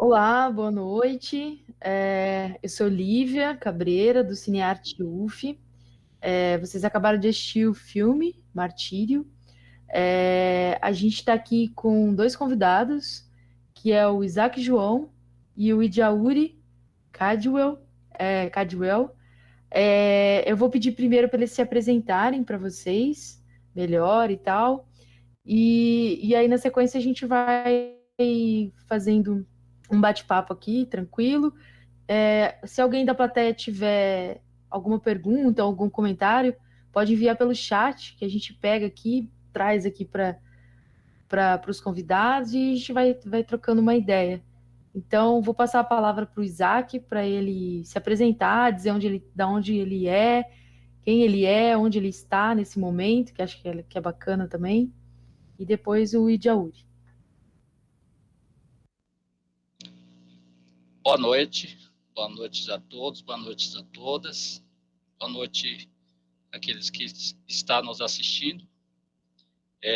Olá, boa noite. Eu sou Lívia Cabreira, do Cinearte UF. Vocês acabaram de assistir o filme Martírio. A gente está aqui com dois convidados, que é o Isaac João e o Idjauri Cadwell. Eu vou pedir primeiro para eles se apresentarem para vocês, melhor e tal. E aí, na sequência, a gente vai fazendo um bate-papo aqui, tranquilo. Se alguém da plateia tiver alguma pergunta, algum comentário, pode enviar pelo chat, que a gente pega aqui, traz aqui para os convidados e a gente vai trocando uma ideia. Então, vou passar a palavra para o Isaac, para ele se apresentar, dizer da onde ele é, quem ele é, onde ele está nesse momento, que acho que é bacana também. E depois o Idjauri. Boa noite a todos, boa noite a todas, boa noite àqueles que estão nos assistindo.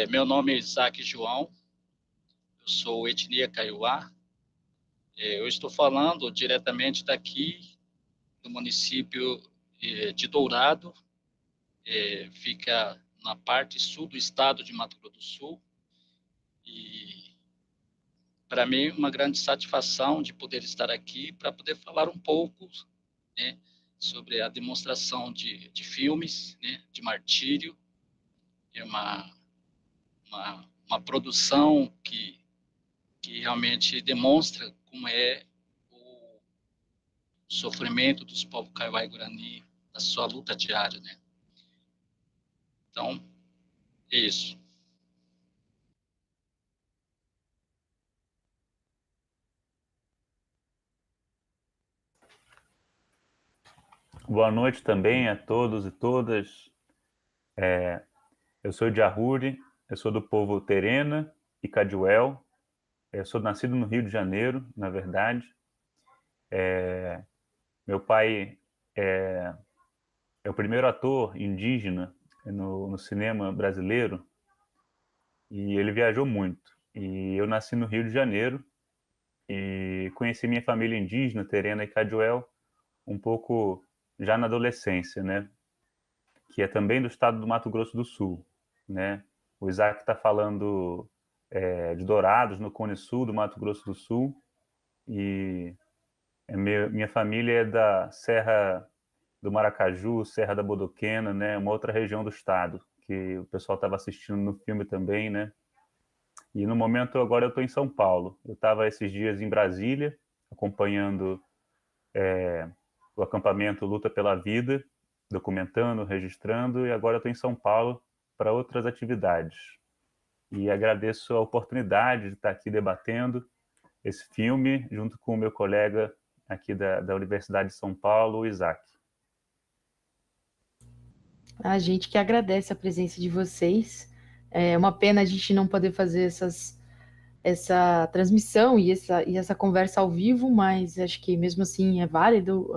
Meu nome é Isaac João, eu sou etnia Kaiowá. Eu estou falando diretamente daqui do município de Dourado, fica na parte sul do estado de Mato Grosso do Sul, e para mim uma grande satisfação de poder estar aqui para poder falar um pouco, né, sobre a demonstração de filmes, né, de Martírio. É uma produção que realmente demonstra como é o sofrimento dos povos Kaiowá e Guarani, a sua luta diária, né? Então, é isso. Boa noite também a todos e todas. Eu sou de Arruri, eu sou do povo Terena e Caduel. Eu sou nascido no Rio de Janeiro, na verdade. Meu pai é o primeiro ator indígena no cinema brasileiro e ele viajou muito. E eu nasci no Rio de Janeiro e conheci minha família indígena, Terena e Caduel, um pouco já na adolescência, né? Que é também do estado do Mato Grosso do Sul, né? O Isaac está falando de Dourados, no Cone Sul do Mato Grosso do Sul, e minha família é da Serra do Maracaju, Serra da Bodoquena, né? Uma outra região do estado, que o pessoal estava assistindo no filme também, né? E no momento agora eu estou em São Paulo. Eu estava esses dias em Brasília, acompanhando o acampamento Luta pela Vida, documentando, registrando, e agora estou em São Paulo para outras atividades. E agradeço a oportunidade de estar aqui debatendo esse filme junto com o meu colega aqui da Universidade de São Paulo, o Isaac. A gente que agradece a presença de vocês. É uma pena a gente não poder fazer essa transmissão e essa conversa ao vivo, mas acho que mesmo assim é válido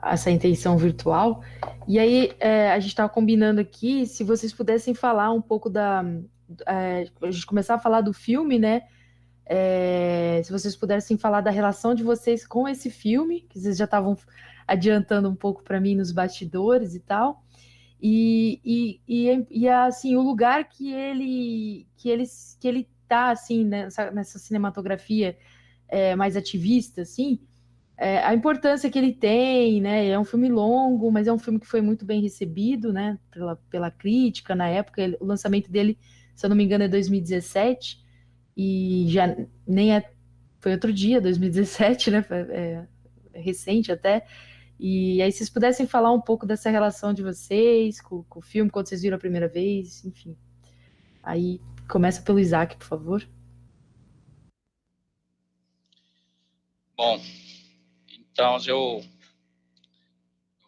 essa intenção virtual. E aí, a gente estava combinando aqui, se vocês pudessem falar um pouco a gente começar a falar do filme, né? Se vocês pudessem falar da relação de vocês com esse filme, que vocês já estavam adiantando um pouco para mim nos bastidores e tal. Assim, o lugar que ele tá assim nessa cinematografia mais ativista, assim, a importância que ele tem, né? É um filme longo, mas é um filme que foi muito bem recebido, né? Pela crítica na época. O lançamento dele, se eu não me engano, é 2017 e já nem é, foi outro dia, 2017, né? É recente até. E aí, se vocês pudessem falar um pouco dessa relação de vocês com o filme, quando vocês viram a primeira vez, enfim. Aí, começa pelo Isaac, por favor. Bom, então eu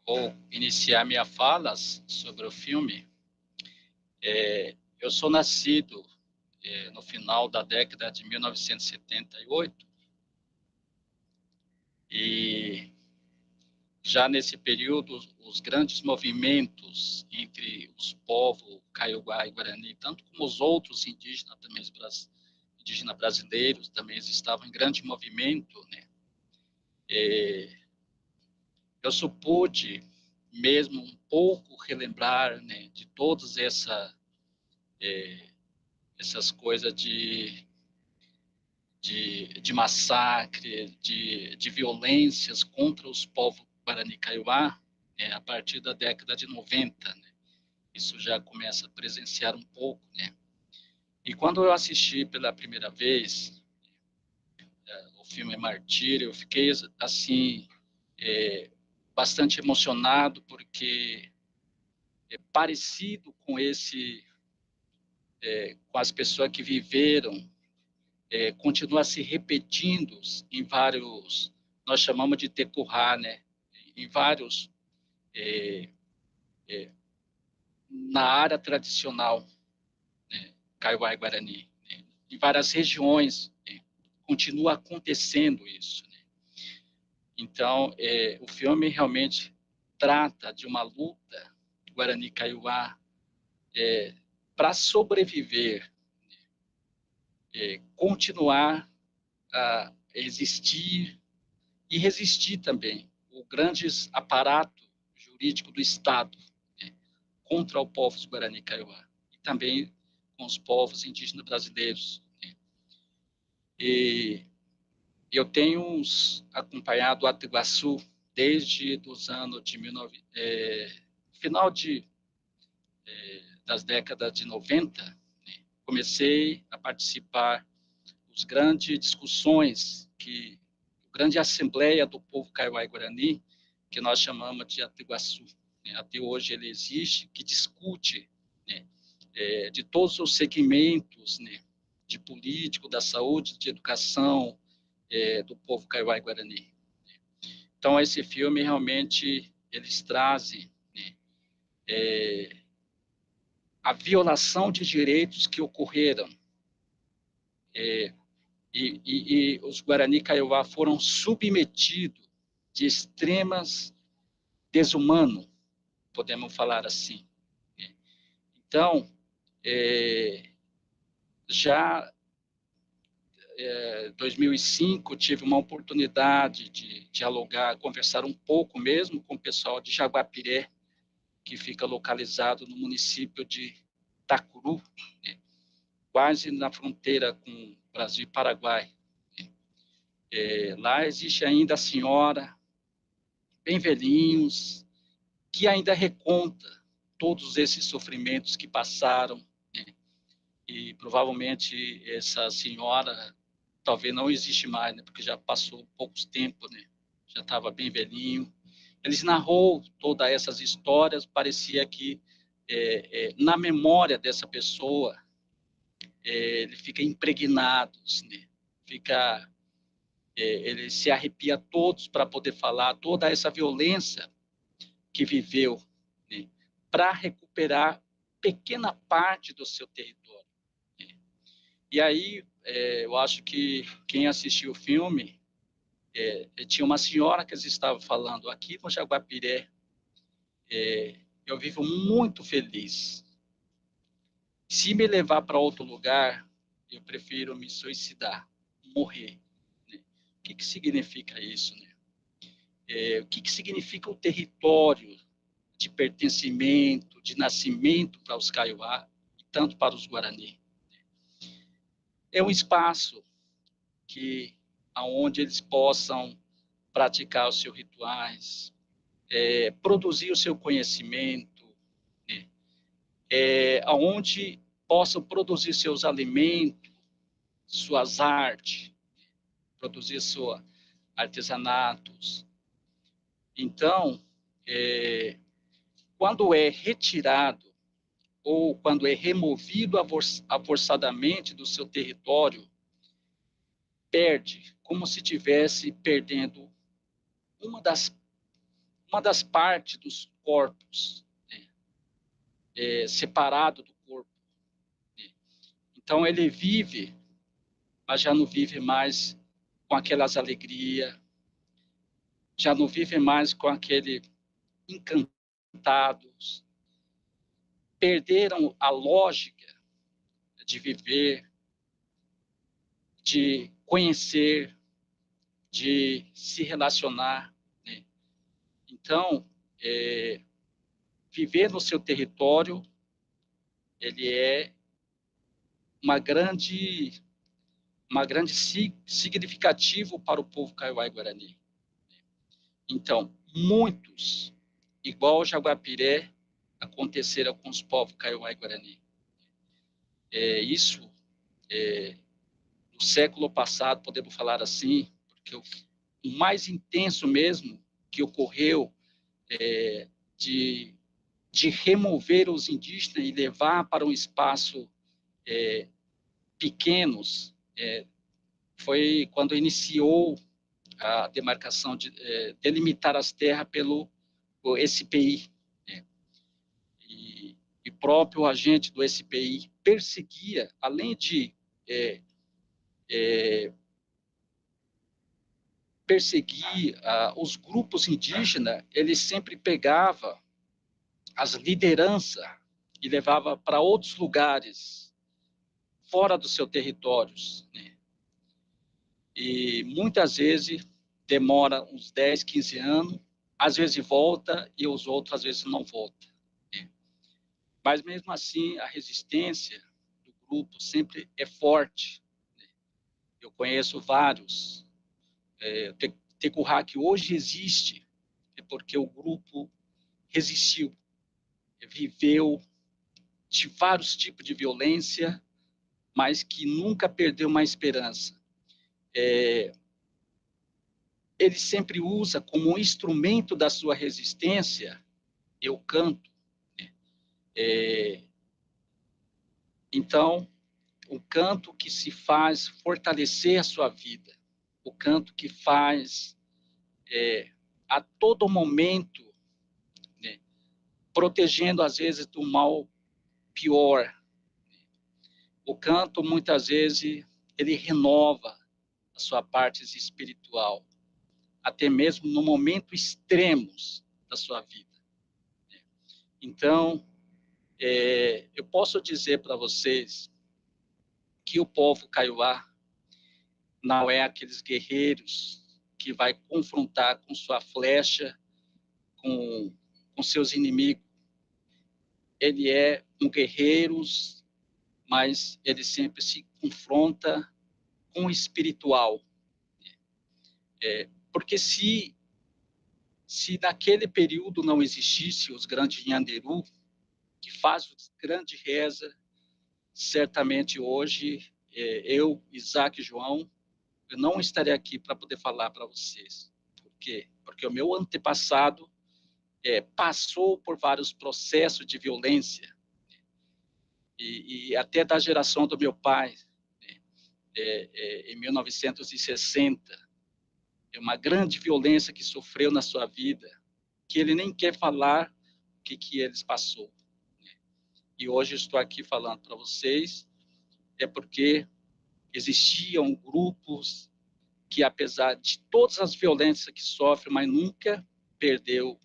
vou iniciar minha fala sobre o filme. Eu sou nascido no final da década de 1978 e já nesse período os grandes movimentos entre os povos Kaiowá e Guarani, tanto como os outros indígenas também indígenas brasileiros também estavam em grande movimento, né? Eu só pude mesmo um pouco relembrar, né, de todas essas coisas de massacre, de violências contra os povos Guarani Kaiowá, a partir da década de 90, né? Isso já começa a presenciar um pouco, né? E quando eu assisti pela primeira vez o filme Martírio, eu fiquei assim bastante emocionado, porque é parecido com com as pessoas que viveram, continua se repetindo em vários, nós chamamos de tecurrá, né? Em vários, na área tradicional, né? Kaiowá e Guarani, né? Em várias regiões, né? Continua acontecendo isso, né? Então, o filme realmente trata de uma luta Guarani Kaiowá para sobreviver, continuar a existir e resistir também o grande aparato jurídico do Estado, né, contra o povo Guarani Kaiowá e também com os povos indígenas brasileiros, né. E eu tenho acompanhado o Ato Iguaçu desde os anos de final das décadas de 90, né. Comecei a participar das grandes discussões a grande assembleia do povo Kaiowá e Guarani, que nós chamamos de Ato Iguaçu, né? Até hoje ele existe, que discute, né, de todos os segmentos, né, de político, da saúde, de educação, do povo Kaiowá e Guarani. Então, esse filme, realmente, eles trazem, né, a violação de direitos que ocorreram, e os Guarani Kaiowá foram submetidos de extremas desumano, podemos falar assim. Então, já em 2005, tive uma oportunidade de dialogar, conversar um pouco mesmo com o pessoal de Jaguapiré, que fica localizado no município de Itacuru, né, quase na fronteira com Brasil e Paraguai. Lá existe ainda a senhora, bem velhinhos, que ainda reconta todos esses sofrimentos que passaram, né? E provavelmente essa senhora talvez não existe mais, né? Porque já passou poucos tempos, né? Já estava bem velhinho. Eles narrou todas essas histórias, parecia que na memória dessa pessoa ele fica impregnado, né? Ele se arrepia todos para poder falar toda essa violência que viveu, né, para recuperar pequena parte do seu território, né. E aí, eu acho que quem assistiu o filme, tinha uma senhora que eles estavam falando, aqui no Jaguapiré, eu vivo muito feliz. Se me levar para outro lugar, eu prefiro me suicidar, morrer, né? O que significa isso, né? O que significa o território de pertencimento, de nascimento para os Kaiowá e tanto para os Guarani? É um espaço aonde eles possam praticar os seus rituais, produzir o seu conhecimento, né? Aonde possam produzir seus alimentos, suas artes, produzir seus artesanatos. Então, quando é retirado ou quando é removido forçadamente do seu território, perde, como se estivesse perdendo uma das partes dos corpos, né, separado do corpo, né. Então ele vive, mas já não vive mais com aquelas alegrias, já não vive mais com aquele encantados, perderam a lógica de viver, de conhecer, de se relacionar, né? Então, viver no seu território, ele é uma grande significativo para o povo Kaiowá e Guarani. Então, muitos, igual Jaguapiré, aconteceram com os povos Kaiowá e Guarani. Isso, no século passado, podemos falar assim, porque o mais intenso mesmo que ocorreu de remover os indígenas e levar para um espaço pequenos, foi quando iniciou a demarcação de delimitar as terras pelo SPI, né? E próprio agente do SPI perseguia, além de perseguir os grupos indígenas, ele sempre pegava as lideranças e levava para outros lugares, fora dos seus territórios, né? E muitas vezes demora uns 10, 15 anos, às vezes volta e os outros às vezes não voltam, né? Mas mesmo assim, a resistência do grupo sempre é forte, né? Eu conheço vários. O Tecurrá que hoje existe é porque o grupo resistiu, viveu de vários tipos de violência, mas que nunca perdeu uma esperança. Ele sempre usa como instrumento da sua resistência o canto, né? Então, o canto que se faz fortalecer a sua vida, o canto que faz a todo momento, né, protegendo às vezes do mal pior. O canto muitas vezes ele renova a sua parte espiritual, até mesmo no momento extremos da sua vida. Então, eu posso dizer para vocês que o povo Kaiowá não é aqueles guerreiros que vai confrontar com sua flecha, com seus inimigos. Ele é um guerreiro, mas ele sempre se confronta com o espiritual. Porque se naquele período não existisse os grandes Nhanderu, que faz os grandes reza, certamente hoje eu, Isaac e João, eu não estaria aqui para poder falar para vocês. Por quê? Porque o meu antepassado passou por vários processos de violência, e até da geração do meu pai, em 1960, uma grande violência que sofreu na sua vida, que ele nem quer falar o que eles passou. E hoje estou aqui falando para vocês, porque existiam grupos que, apesar de todas as violências que sofrem, mas nunca perdeu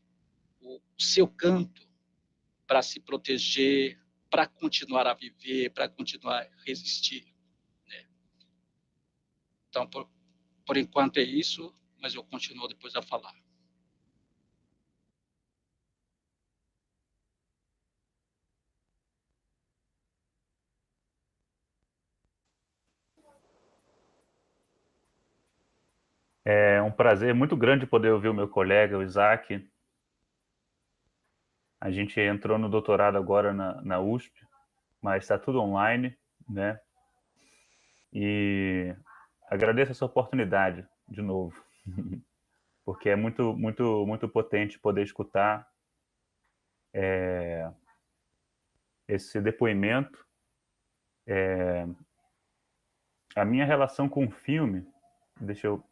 o seu canto para se proteger, para continuar a viver, para continuar a resistir, né? Então, por enquanto é isso, mas eu continuo depois a falar. É um prazer muito grande poder ouvir o meu colega, o Isaac. A gente entrou no doutorado agora na USP, mas está tudo online, né? E agradeço essa oportunidade de novo, porque é muito, muito, muito potente poder escutar esse depoimento. A minha relação com o filme, deixa eu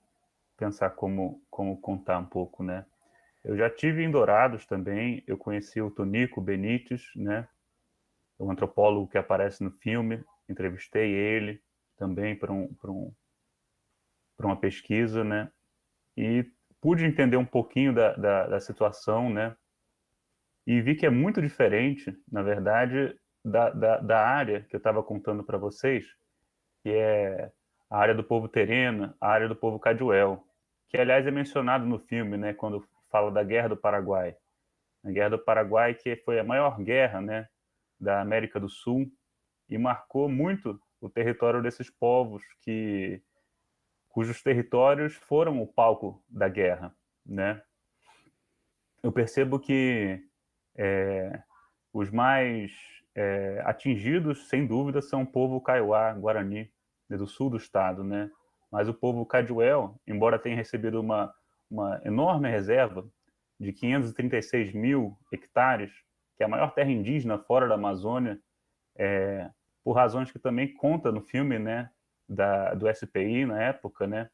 pensar como contar um pouco, né? Eu já tive em Dourados também, eu conheci o Tonico Benites, né? O antropólogo que aparece no filme, entrevistei ele também para uma pesquisa, né? E pude entender um pouquinho da situação, né? E vi que é muito diferente, na verdade, da área que eu estava contando para vocês, que é a área do povo Terena, a área do povo Caduel, que aliás é mencionado no filme, né, quando fala da Guerra do Paraguai. A Guerra do Paraguai, que foi a maior guerra, né, da América do Sul, e marcou muito o território desses povos cujos territórios foram o palco da guerra, né? Eu percebo que os mais atingidos, sem dúvida, são o povo Kaiowá, Guarani, né, do sul do estado, né? Mas o povo Caduel, embora tenha recebido uma enorme reserva de 536 mil hectares, que é a maior terra indígena fora da Amazônia, por razões que também conta no filme, né, do SPI na época, né,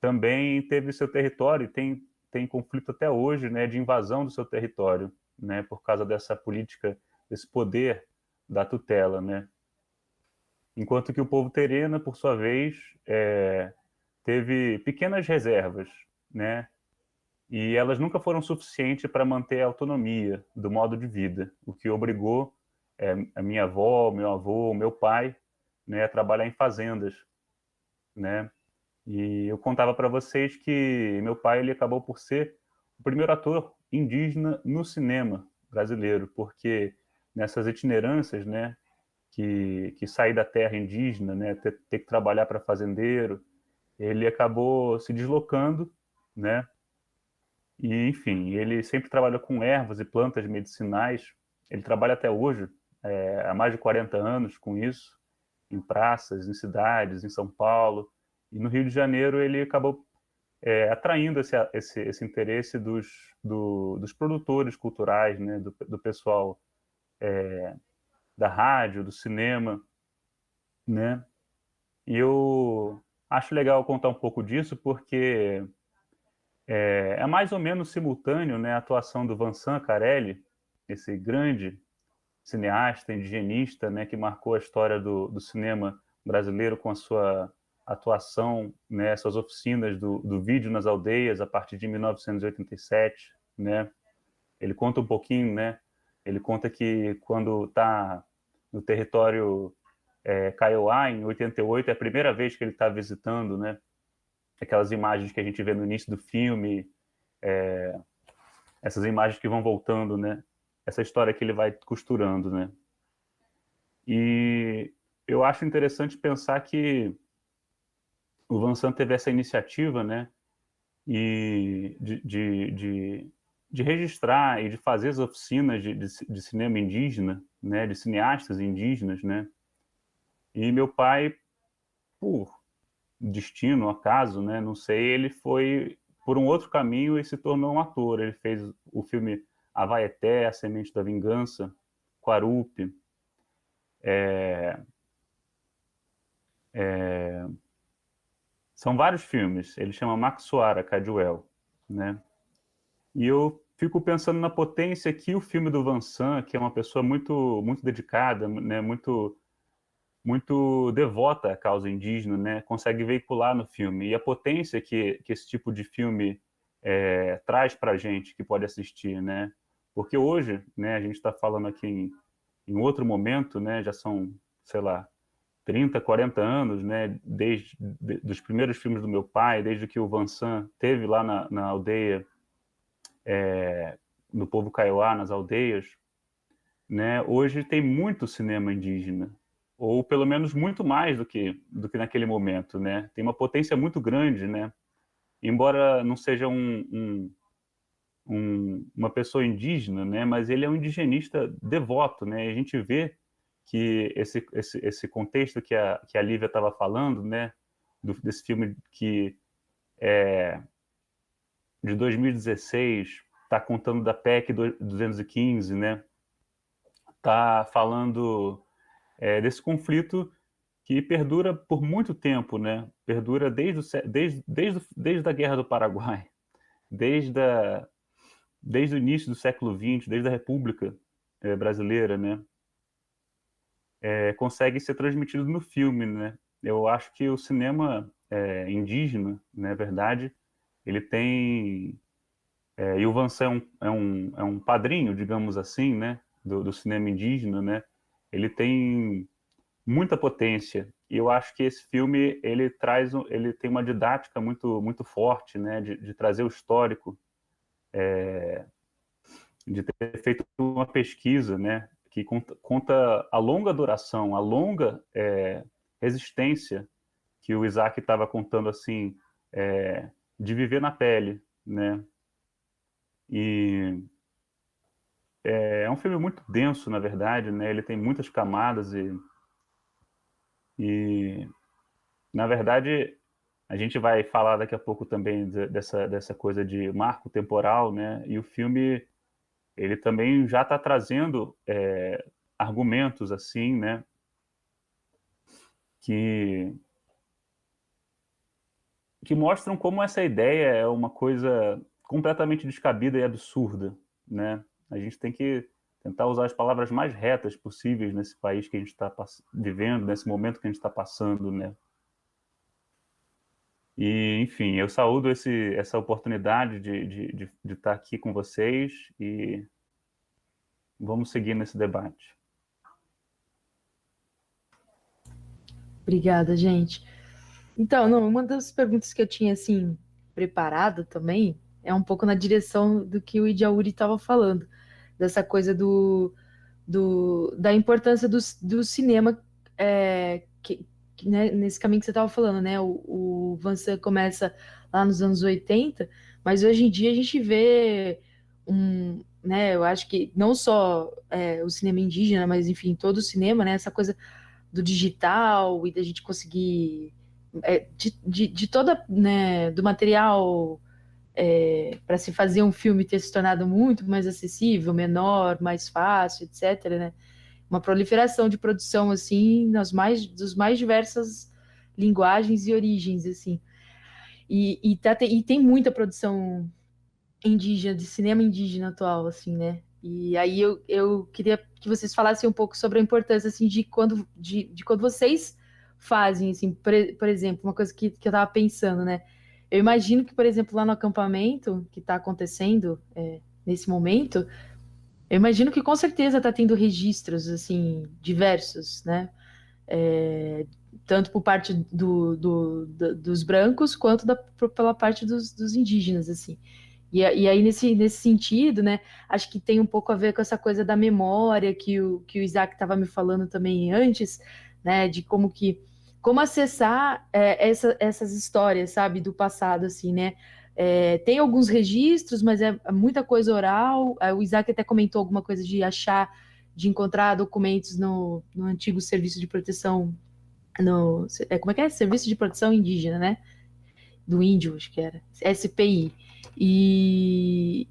também teve seu território, tem conflito até hoje, né, de invasão do seu território, né, por causa dessa política, desse poder da tutela, né. Enquanto que o povo Terena, por sua vez, teve pequenas reservas, né, e elas nunca foram suficientes para manter a autonomia do modo de vida, o que obrigou a minha avó, meu avô, meu pai, né, a trabalhar em fazendas, né. E eu contava para vocês que meu pai ele acabou por ser o primeiro ator indígena no cinema brasileiro, porque nessas itinerâncias, né, que sair da terra indígena, né, ter que trabalhar para fazendeiro, ele acabou se deslocando, né, e enfim, ele sempre trabalhou com ervas e plantas medicinais, ele trabalha até hoje, há mais de 40 anos com isso, em praças, em cidades, em São Paulo, e no Rio de Janeiro ele acabou atraindo esse interesse dos produtores culturais, né, do pessoal da rádio, do cinema, né? E eu acho legal contar um pouco disso porque é mais ou menos simultâneo, né, a atuação do Vincent Carelli, esse grande cineasta indigenista, né, que marcou a história do cinema brasileiro com a sua atuação, né, suas oficinas do vídeo nas aldeias a partir de 1987, né? Ele conta um pouquinho, né? Ele conta que quando está no território Kaiowá, em 88, é a primeira vez que ele está visitando, né? Aquelas imagens que a gente vê no início do filme, essas imagens que vão voltando, né? Essa história que ele vai costurando, né? E eu acho interessante pensar que o Vincent teve essa iniciativa, né? E de registrar e de fazer as oficinas de cinema indígena, né? De cineastas indígenas, né? E meu pai, por destino, acaso, né? Não sei, ele foi por um outro caminho e se tornou um ator. Ele fez o filme Avaeté, A Semente da Vingança, Quarupi, são vários filmes. Ele chama Maxuara Caduel, né? E eu fico pensando na potência que o filme do Vincent, que é uma pessoa muito dedicada, né? Muito devota à causa indígena, né? Consegue veicular no filme. E a potência que esse tipo de filme traz para a gente que pode assistir, né? Porque hoje, né, a gente está falando aqui em outro momento, né? Já são, sei lá, 30, 40 anos, né? Desde dos primeiros filmes do meu pai, desde que o Vincent teve lá na aldeia, no povo Kaiowá, nas aldeias, né? Hoje tem muito cinema indígena, ou pelo menos muito mais do que naquele momento, né? Tem uma potência muito grande, né? Embora não seja uma pessoa indígena, né? Mas ele é um indigenista devoto, né? E a gente vê que esse contexto que a Lívia estava falando, né? Desse filme que de 2016 está contando da PEC 215, né? Está falando desse conflito que perdura por muito tempo, né? Perdura desde a Guerra do Paraguai, desde o início do século XX, desde a República Brasileira, né? Consegue ser transmitido no filme, né? Eu acho que o cinema indígena, na verdade, ele tem e o Vincent é um padrinho, digamos assim, né? Do cinema indígena, né? Ele tem muita potência eu acho que esse filme ele tem uma didática muito forte, né, de trazer o histórico, de ter feito uma pesquisa, né, que conta a longa duração, a longa resistência que o Isaac estava contando, assim, de viver na pele, né? E é um filme muito denso, na verdade, né? Ele tem muitas camadas e na verdade, a gente vai falar daqui a pouco também dessa coisa de marco temporal, né? E o filme, ele também já está trazendo argumentos assim, né? Que mostram como essa ideia é uma coisa completamente descabida e absurda, né? A gente tem que tentar usar as palavras mais retas possíveis nesse país que a gente está vivendo, nesse momento que a gente está passando, né? E, enfim, eu saúdo essa oportunidade de estar aqui com vocês e vamos seguir nesse debate. Obrigada, gente. Então, não, uma das perguntas que eu tinha, assim, preparado também é um pouco na direção do que o Idiauri estava falando, dessa coisa da importância do cinema, né, nesse caminho que você estava falando, né? O Vansan começa lá nos anos 80, mas hoje em dia a gente vê né, eu acho que não só o cinema indígena, mas enfim, todo o cinema, né? Essa coisa do digital e da gente conseguir de toda, né, do material para se fazer um filme ter se tornado muito mais acessível, menor, mais fácil, etc., né? Uma proliferação de produção assim dos mais diversas linguagens e origens assim. E tem muita produção indígena, de cinema indígena atual, assim, né? E aí eu queria que vocês falassem um pouco sobre a importância, assim, de quando vocês fazem, assim, por exemplo, uma coisa que eu tava pensando, né? Eu imagino que, por exemplo, lá no acampamento que está acontecendo nesse momento, eu imagino que com certeza está tendo registros, assim, diversos, né? É, tanto por parte dos brancos quanto pela parte dos indígenas, assim. E aí, nesse sentido, né, acho que tem um pouco a ver com essa coisa da memória que o Isaac estava me falando também antes, né, de como acessar essas histórias, sabe, do passado, assim, né. Tem alguns registros, mas é muita coisa oral. O Isaac até comentou alguma coisa de encontrar documentos no antigo Serviço de Proteção, como é que é? Serviço de Proteção Indígena, né? Do índio, acho que era, SPI. E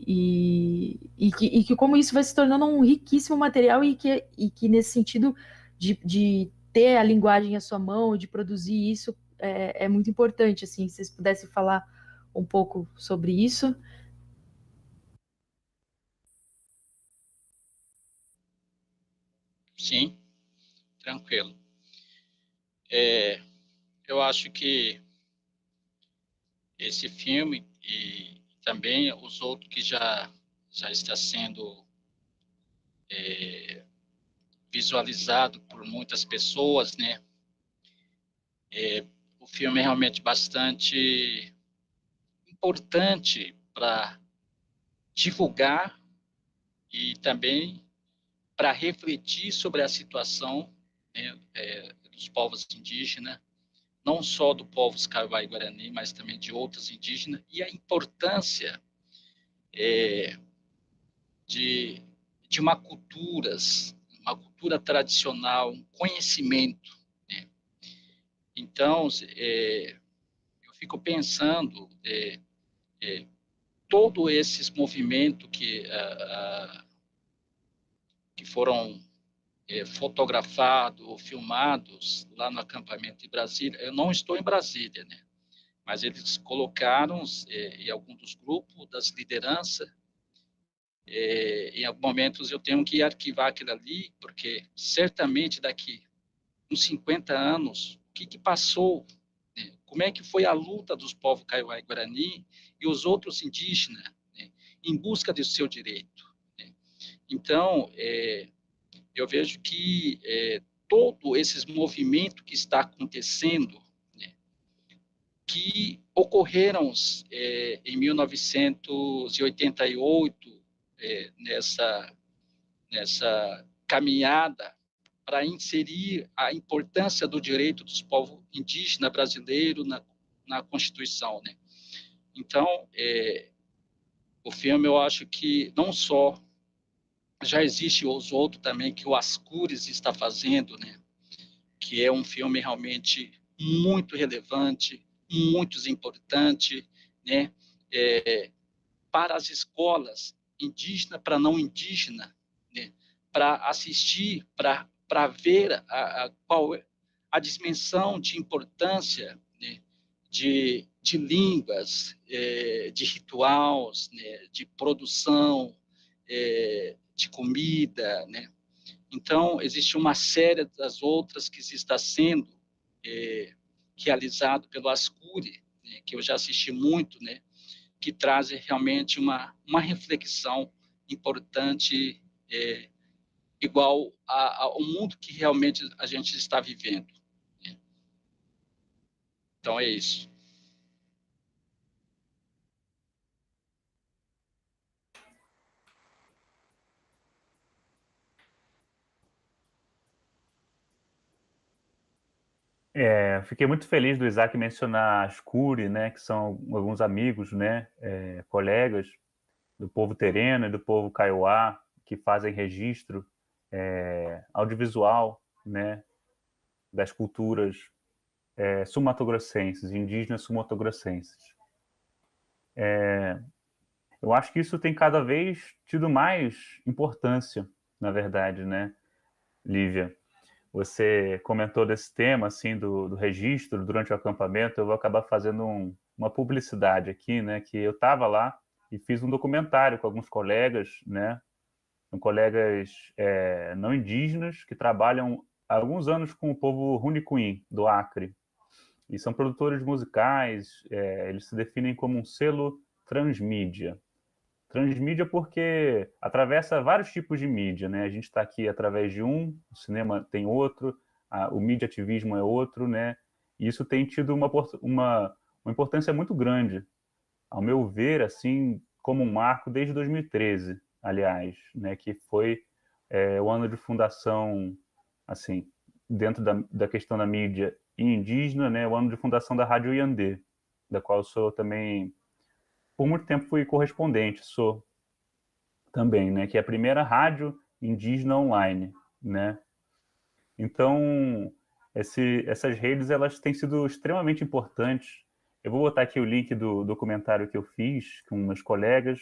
que como isso vai se tornando um riquíssimo material e que nesse sentido de ter a linguagem à sua mão, de produzir isso, é muito importante, assim, se vocês pudessem falar um pouco sobre isso. Sim, tranquilo. É, eu acho que esse filme e também os outros que já está sendo visualizado por muitas pessoas, né? O filme é realmente bastante importante para divulgar e também para refletir sobre a situação, né, dos povos indígenas, não só do povo Kaiowá e Guarani, mas também de outros indígenas, e a importância de, de uma cultura tradicional, um conhecimento, né? Então, eu fico pensando, todos esses movimentos que foram fotografados ou filmados lá no acampamento de Brasília. Eu não estou em Brasília, né? Mas eles colocaram em algum dos grupos das lideranças. Em alguns momentos eu tenho que arquivar aquilo ali, porque certamente daqui uns 50 anos, o que passou, né? Como é que foi a luta dos povos Kaiowá e Guarani e os outros indígenas, né, em busca do seu direito, né? Então, eu vejo que todo esses movimentos que está acontecendo, né, que ocorreram em 1988, nessa caminhada para inserir a importância do direito dos povos indígenas brasileiros na Constituição, né? Então, o filme, eu acho que não só já existe os outros também que o Ascures está fazendo, né? Que é um filme realmente muito relevante, muito importante, né? Para as escolas indígena para não indígena, né? Para assistir, para ver qual é a dimensão de importância, né? de línguas, de rituais, né? De produção, de comida, né? Então, existe uma série das outras que está sendo realizado pelo Ascuri, né? Que eu já assisti muito, né? Que trazem realmente uma reflexão importante, igual ao mundo que realmente a gente está vivendo. Então, é isso. Fiquei muito feliz do Isaac mencionar as Curi, né, que são alguns amigos, né, colegas do povo tereno e do povo kaiowá, que fazem registro audiovisual, né, das culturas sumatogrossenses, indígenas sumatogrossenses. Eu acho que isso tem cada vez tido mais importância, na verdade, né, Lívia? Você comentou desse tema, assim, do registro durante o acampamento. Eu vou acabar fazendo uma publicidade aqui, né? Que eu estava lá e fiz um documentário com alguns colegas, né? Com colegas não indígenas que trabalham há alguns anos com o povo Runicuim, do Acre. E são produtores musicais, eles se definem como um selo transmídia. Transmídia porque atravessa vários tipos de mídia, né? A gente está aqui através de um, o cinema tem outro, o mediativismo é outro, né? E isso tem tido uma importância muito grande, ao meu ver, assim, como um marco desde 2013, aliás, né? Que foi o ano de fundação, assim, dentro da questão da mídia indígena, né? O ano de fundação da Rádio Iandê, da qual eu sou também por muito tempo fui correspondente, sou também, né? Que é a primeira rádio indígena online, né? Então, essas redes, elas têm sido extremamente importantes. Eu vou botar aqui o link do documentário que eu fiz com meus colegas,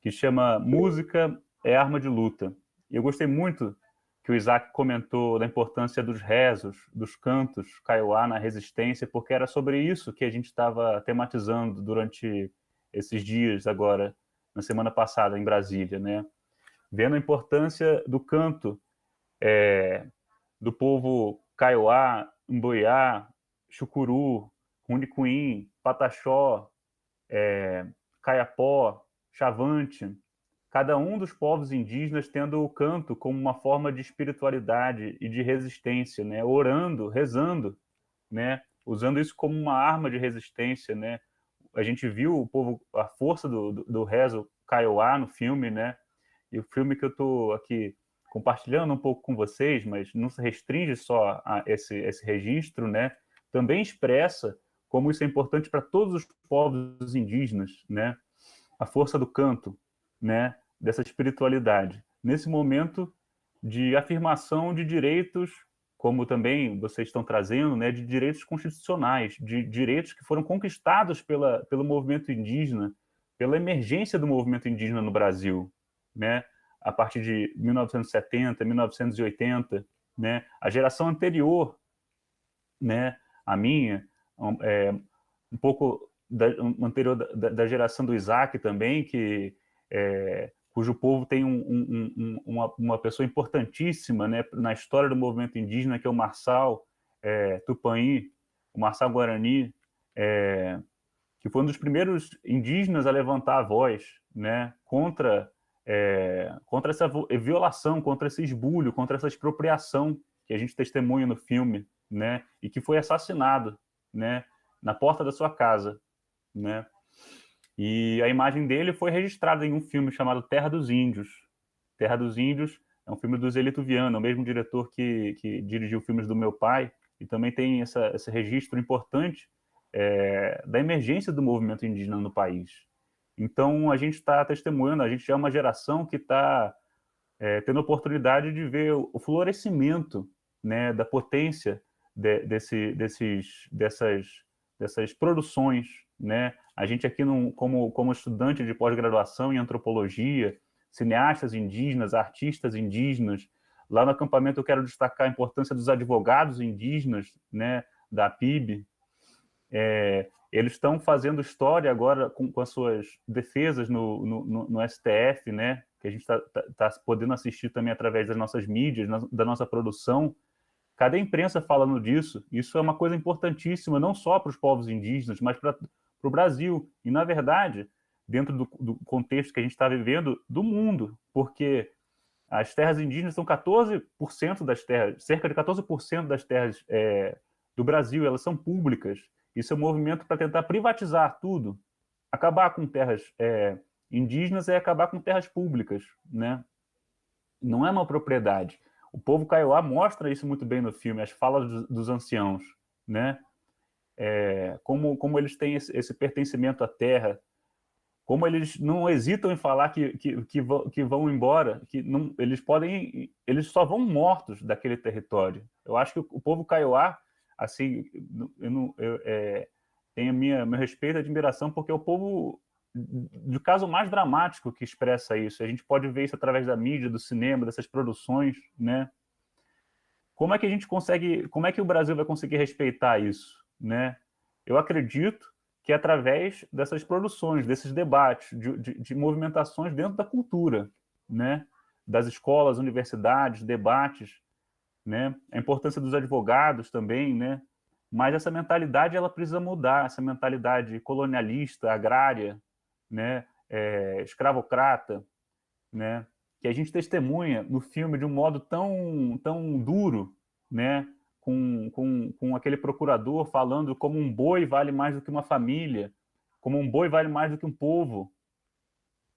que chama Música é Arma de Luta. E eu gostei muito que o Isaac comentou da importância dos rezos, dos cantos kaiowá na resistência, porque era sobre isso que a gente estava tematizando durante esses dias agora, na semana passada, em Brasília, né? Vendo a importância do canto do povo kaiowá, mboiá, chucuru, runicuim, pataxó, caiapó, chavante, cada um dos povos indígenas tendo o canto como uma forma de espiritualidade e de resistência, né? Orando, rezando, né? Usando isso como uma arma de resistência, né? A gente viu o povo, a força do rezo kaiowá no filme, né? E o filme que eu estou aqui compartilhando um pouco com vocês, mas não se restringe só a esse registro, né? Também expressa como isso é importante para todos os povos indígenas, né? A força do canto, né? Dessa espiritualidade. Nesse momento de afirmação de direitos, como também vocês estão trazendo, né? De direitos constitucionais, de direitos que foram conquistados pelo movimento indígena, pela emergência do movimento indígena no Brasil, né? A partir de 1970, 1980, né? A geração anterior, né? A minha, um pouco anterior da geração do Isaac também, cujo povo tem uma pessoa importantíssima, né, na história do movimento indígena, que é o Marçal Tupãí, o Marçal Guarani, que foi um dos primeiros indígenas a levantar a voz, né, contra essa violação, contra esse esbulho, contra essa expropriação que a gente testemunha no filme, né, e que foi assassinado, né, na porta da sua casa, né, e a imagem dele foi registrada em um filme chamado Terra dos Índios. Terra dos Índios é um filme do Zelito Viana, o mesmo diretor que dirigiu filmes do meu pai, e também tem esse registro importante da emergência do movimento indígena no país. Então, a gente está testemunhando, a gente é uma geração que está tendo a oportunidade de ver o florescimento, né, da potência dessas produções, né? A gente aqui, como estudante de pós-graduação em antropologia, cineastas indígenas, artistas indígenas, lá no acampamento eu quero destacar a importância dos advogados indígenas, né, da PIB. Eles estão fazendo história agora com as suas defesas no STF, né, que a gente está podendo assistir também através das nossas mídias, da nossa produção. Cadê a imprensa falando disso? Isso é uma coisa importantíssima, não só para os povos indígenas, mas para o Brasil. E, na verdade, dentro do contexto que a gente está vivendo, do mundo, porque as terras indígenas são 14% das terras, cerca de 14% das terras do Brasil, elas são públicas. Isso é um movimento para tentar privatizar tudo. Acabar com terras indígenas é acabar com terras públicas, né? Não é uma propriedade. O povo Kaiowá mostra isso muito bem no filme, as falas dos anciãos, né? Como eles têm esse pertencimento à terra, como eles não hesitam em falar que vão embora, que não, eles só vão mortos daquele território. Eu acho que o povo Kaiowá, assim, tem meu respeito e admiração, porque é o povo do caso mais dramático que expressa isso. A gente pode ver isso através da mídia, do cinema, dessas produções, né? Como é que a gente consegue, como é que o Brasil vai conseguir respeitar isso, né? Eu acredito que é através dessas produções, desses debates, de movimentações dentro da cultura, né? Das escolas, universidades, debates, né? A importância dos advogados também, né? Mas essa mentalidade ela precisa mudar, essa mentalidade colonialista, agrária, né? Escravocrata, né? Que a gente testemunha no filme de um modo tão duro, né? Com aquele procurador falando como um boi vale mais do que uma família, como um boi vale mais do que um povo,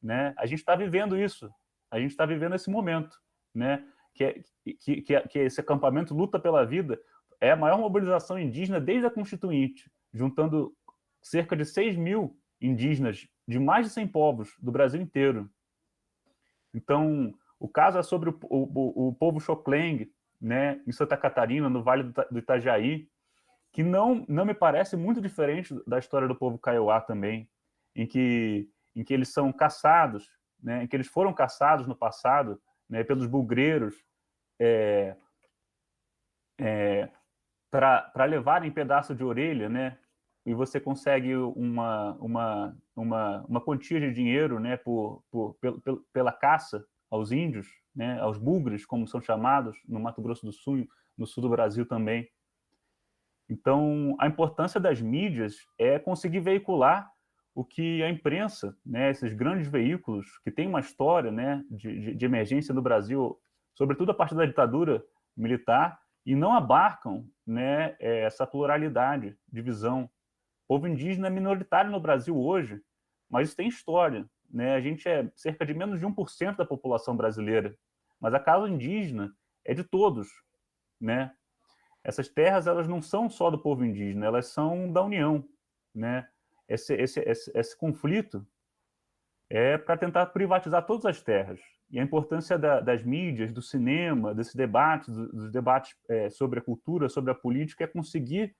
né? A gente está vivendo isso, a gente está vivendo esse momento, né? Que esse acampamento Luta pela Vida é a maior mobilização indígena desde a Constituinte, juntando cerca de 6.000 indígenas de mais de 100 povos do Brasil inteiro. Então, o caso é sobre o povo Xocleng, né, em Santa Catarina, no Vale do Itajaí, que não me parece muito diferente da história do povo Kaiowá também, em que eles são caçados, né, em que eles foram caçados no passado, né, pelos bugreiros, para levarem pedaço de orelha, né, e você consegue uma quantia de dinheiro, né, pela caça aos índios, né, aos bugres, como são chamados, no Mato Grosso do Sul, no sul do Brasil também. Então, a importância das mídias é conseguir veicular o que a imprensa, né, esses grandes veículos que têm uma história, né, de emergência no Brasil, sobretudo a partir da ditadura militar, e não abarcam, né, essa pluralidade de visão. O povo indígena é minoritário no Brasil hoje, mas isso tem história, né? A gente é cerca de menos de 1% da população brasileira, mas a causa indígena é de todos, né? Essas terras elas não são só do povo indígena, elas são da União, né? Esse conflito é para tentar privatizar todas as terras. E a importância das mídias, do cinema, dos debates sobre a cultura, sobre a política, é conseguir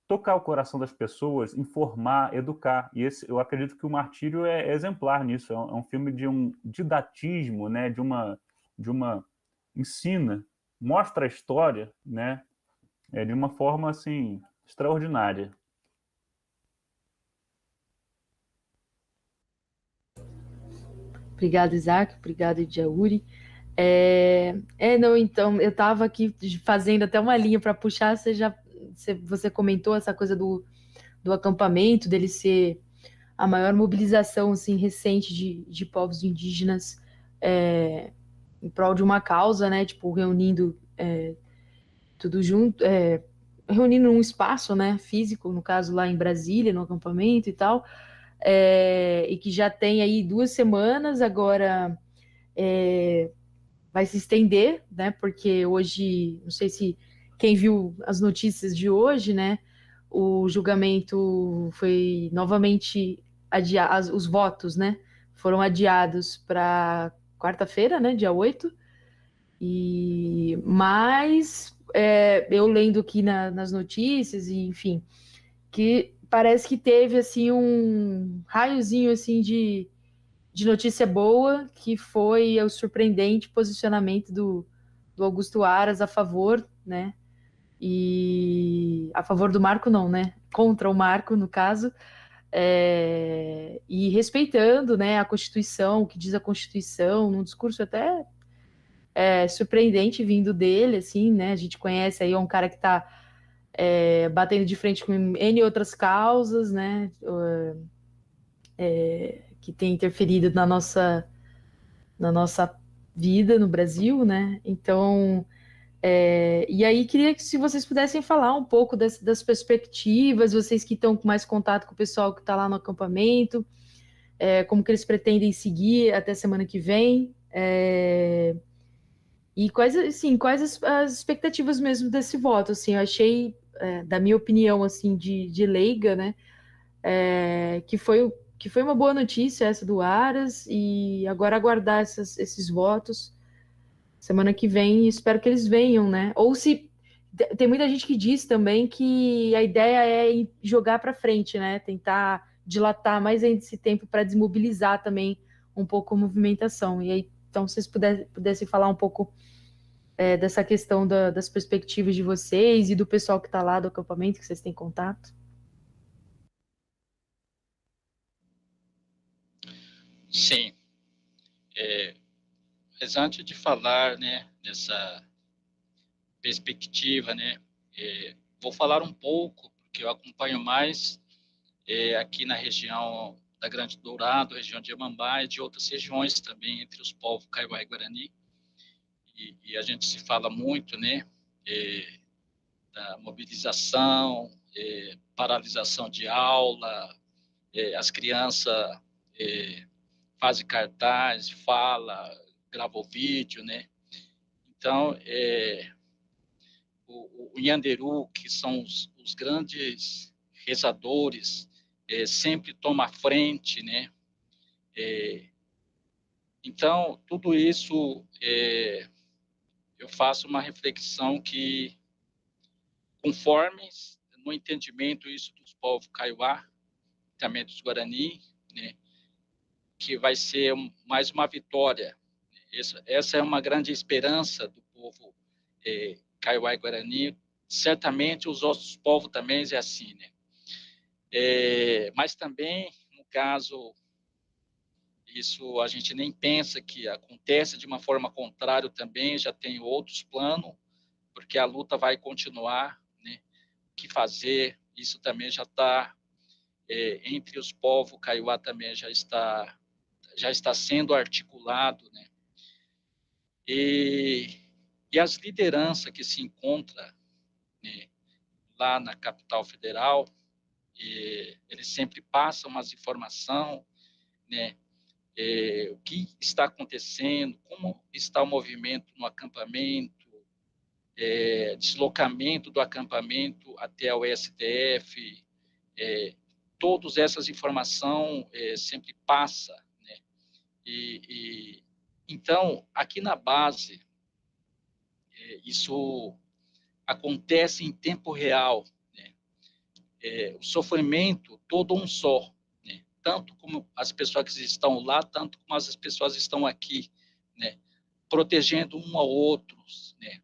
tocar o coração das pessoas, informar, educar. E eu acredito que o Martírio é exemplar nisso. É um filme de um didatismo, né? de uma ensina, mostra a história, né? De uma forma assim extraordinária. Obrigado, Isaac. Obrigado, Djauri. Não, então, eu estava aqui fazendo até uma linha para puxar, você comentou essa coisa do acampamento, dele ser a maior mobilização assim, recente de povos indígenas em prol de uma causa, né? Tipo, reunindo tudo junto, reunindo num espaço, né? Físico, no caso lá em Brasília, no acampamento e tal, e que já tem aí 2 semanas, agora vai se estender, né? Porque hoje, não sei se quem viu as notícias de hoje, né? O julgamento foi novamente adiado, os votos, né? Foram adiados para quarta-feira, né? Dia 8. Mas eu lendo aqui nas notícias, e enfim, que parece que teve assim um raiozinho assim de notícia boa, que foi o surpreendente posicionamento do Augusto Aras a favor, né? E a favor do Marco não, né? Contra o Marco, no caso, e respeitando, né, a Constituição, o que diz a Constituição, num discurso até surpreendente vindo dele, assim, né? A gente conhece aí, é um cara que está batendo de frente com N outras causas, né? Que tem interferido na nossa vida no Brasil, né? Então, e aí queria que se vocês pudessem falar um pouco das perspectivas, vocês que estão com mais contato com o pessoal que está lá no acampamento, como que eles pretendem seguir até semana que vem, e quais, assim, quais as expectativas mesmo desse voto, assim, eu achei, da minha opinião, assim, de leiga, né, que foi uma boa notícia essa do Aras, e agora aguardar esses votos semana que vem, espero que eles venham, né? Ou se tem muita gente que diz também que a ideia é jogar para frente, né? Tentar dilatar mais ainda esse tempo para desmobilizar também um pouco a movimentação. E aí, então, se vocês pudessem falar um pouco dessa questão das perspectivas de vocês e do pessoal que está lá do acampamento, que vocês têm contato. Sim, mas antes de falar, né, dessa perspectiva, né, vou falar um pouco, porque eu acompanho mais aqui na região da Grande Dourado, região de Amambá e de outras regiões também, entre os povos Kaiowá e Guarani, e a gente se fala muito, né, da mobilização, paralisação de aula, as crianças fazem cartaz, fala, gravam vídeo, né? Então, o Nhanderu, que são os grandes rezadores, sempre toma a frente, né? Então, tudo isso, eu faço uma reflexão que, conforme no entendimento isso dos povos Kaiowá, também dos Guarani, né? Que vai ser mais uma vitória. Essa é uma grande esperança do povo Kaiowá e Guarani. Certamente os outros povos também é assim, né? Mas também, no caso, isso a gente nem pensa que acontece de uma forma contrária também, já tem outros planos, porque a luta vai continuar, né? O que fazer, isso também já está, entre os povos Kaiowá também já está sendo articulado, né? E as lideranças que se encontram, né, lá na capital federal, eles sempre passam umas informações, né, o que está acontecendo, como está o movimento no acampamento, deslocamento do acampamento até o STF, todas essas informações sempre passam, né? Então, aqui na base, isso acontece em tempo real, né? O sofrimento todo um só, né? Tanto como as pessoas que estão lá, tanto como as pessoas que estão aqui, né? Protegendo um ao outro, né?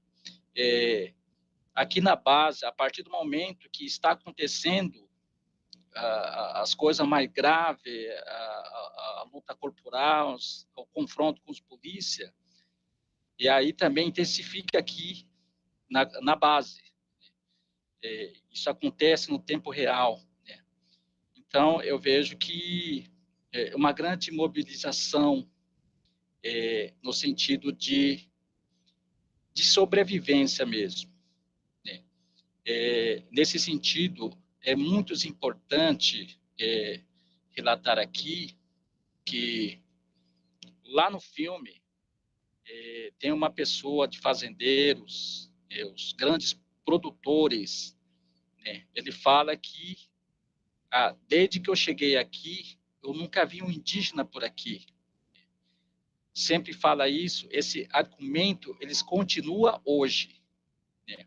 Aqui na base, a partir do momento que está acontecendo as coisas mais graves, a luta corporal, o confronto com os polícia, e aí também intensifica aqui na base. Isso acontece no tempo real, né? Então, eu vejo que uma grande mobilização no sentido de sobrevivência mesmo, né? Nesse sentido, é muito importante relatar aqui que lá no filme tem uma pessoa de fazendeiros, os grandes produtores, né? Ele fala que desde que eu cheguei aqui, eu nunca vi um indígena por aqui. Sempre fala isso, esse argumento, eles continua hoje, né?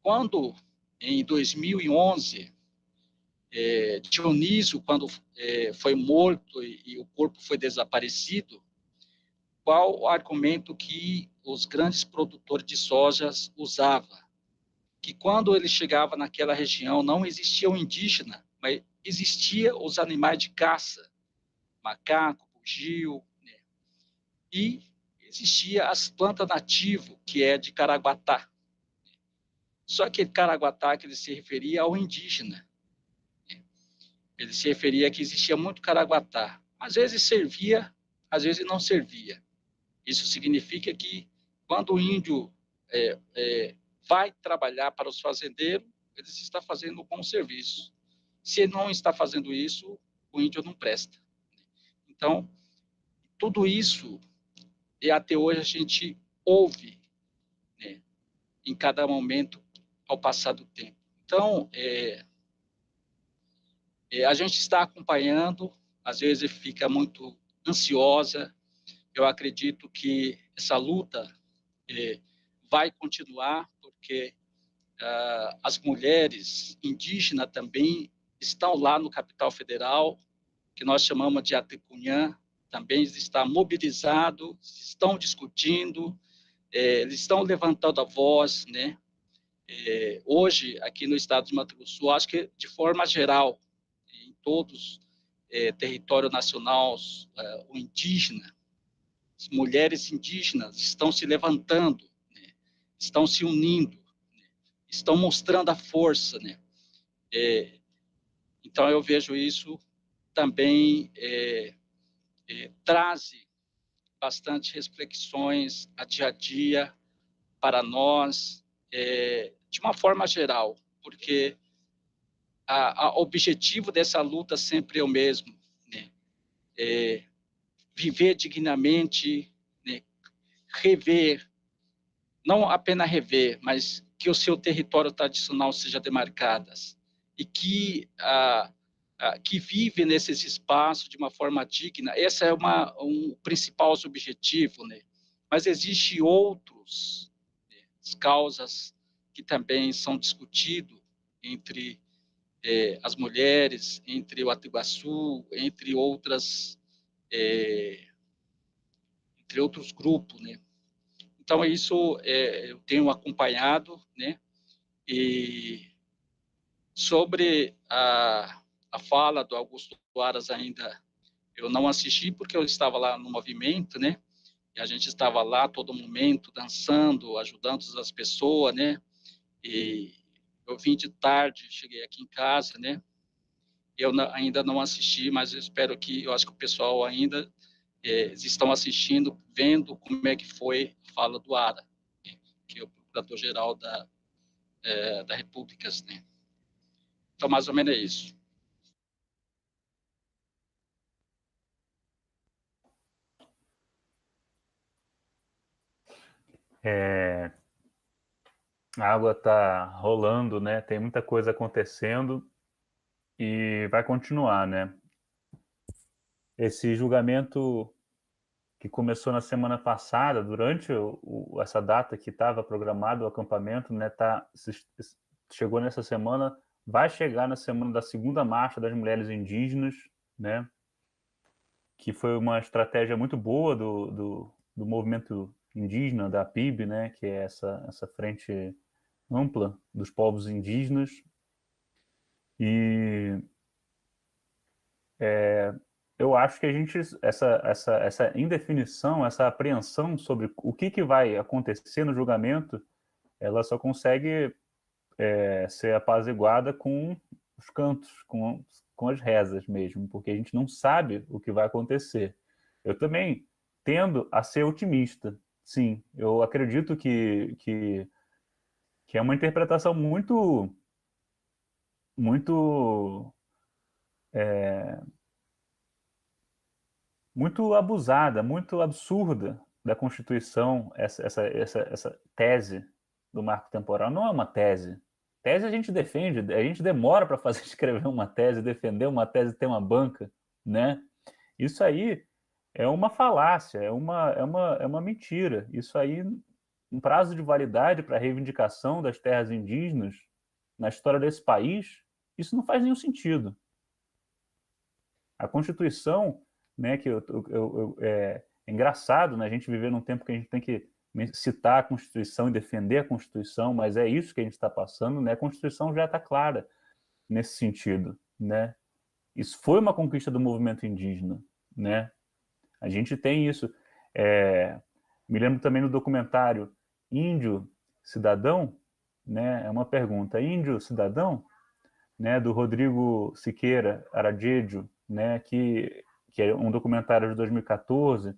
Quando, em 2011, Dionísio, quando foi morto e o corpo foi desaparecido, qual o argumento que os grandes produtores de sojas usavam? Que quando ele chegava naquela região, não existia o indígena, mas existia os animais de caça, macaco, bugio, né? E existia as plantas nativas, que é de Caraguatá. Só que Caraguatá, que ele se referia ao indígena, né? Ele se referia que existia muito Caraguatá. Às vezes servia, às vezes não servia. Isso significa que quando o índio vai trabalhar para os fazendeiros, ele está fazendo um bom serviço. Se ele não está fazendo isso, o índio não presta. Então, tudo isso, e até hoje a gente ouve, né, em cada momento ao passar do tempo. Então, a gente está acompanhando, às vezes fica muito ansiosa. Eu acredito que essa luta vai continuar, porque as mulheres indígenas também estão lá no Capital Federal, que nós chamamos de Atecunhã, também está mobilizado, estão discutindo, eles estão levantando a voz, né? Hoje, aqui no estado de Mato Grosso, acho que de forma geral, em todos território nacional, o indígena, as mulheres indígenas estão se levantando, né? Estão se unindo, né? Estão mostrando a força, né? Então, eu vejo isso também traz bastante reflexões a dia para nós, de uma forma geral, porque o objetivo dessa luta sempre é o mesmo, né? Viver dignamente, né? Rever, não apenas rever, mas que o seu território tradicional seja demarcado e que vive nesses espaços de uma forma digna. Esse é um principal objetivo, né? Mas existem outros, né, causas que também são discutidos entre as mulheres, entre o Atuiguaçu, entre outros grupos, né? Então, isso eu tenho acompanhado, né? E sobre a fala do Augusto Aras ainda, eu não assisti porque eu estava lá no movimento, né? E a gente estava lá todo momento dançando, ajudando as pessoas, né? E eu vim de tarde, cheguei aqui em casa, né? Eu ainda não assisti, mas eu espero que, eu acho que o pessoal ainda estão assistindo, vendo como é que foi a fala do Ara, né? Que é o Procurador-Geral da República, né? Então, mais ou menos é isso. A água está rolando, né? Tem muita coisa acontecendo e vai continuar, né? Esse julgamento que começou na semana passada, durante essa data que estava programado o acampamento, né? Chegou nessa semana, vai chegar na semana da segunda marcha das mulheres indígenas, né? Que foi uma estratégia muito boa do movimento indígena, da PIB, né? Que é essa frente ampla dos povos indígenas. E eu acho que a gente, essa indefinição, essa apreensão sobre o que vai acontecer no julgamento, ela só consegue ser apaziguada com os cantos, com as rezas mesmo, porque a gente não sabe o que vai acontecer. Eu também tendo a ser otimista. Sim, eu acredito que é uma interpretação muito, muito abusada, muito absurda da Constituição, essa tese do marco temporal. Não é uma tese. Tese a gente defende, a gente demora para fazer escrever uma tese, defender uma tese, ter uma banca, né? Isso aí é uma falácia, é uma mentira. Isso aí, um prazo de validade para a reivindicação das terras indígenas na história desse país, isso não faz nenhum sentido. A Constituição, né, é engraçado, né, a gente viver num tempo que a gente tem que citar a Constituição e defender a Constituição, mas é isso que a gente está passando, né? A Constituição já está clara nesse sentido, né? Isso foi uma conquista do movimento indígena, né? A gente tem isso. Me lembro também do documentário Índio Cidadão, né? É uma pergunta, Índio Cidadão, né? Do Rodrigo Siqueira Arajejo, né? Que é um documentário de 2014,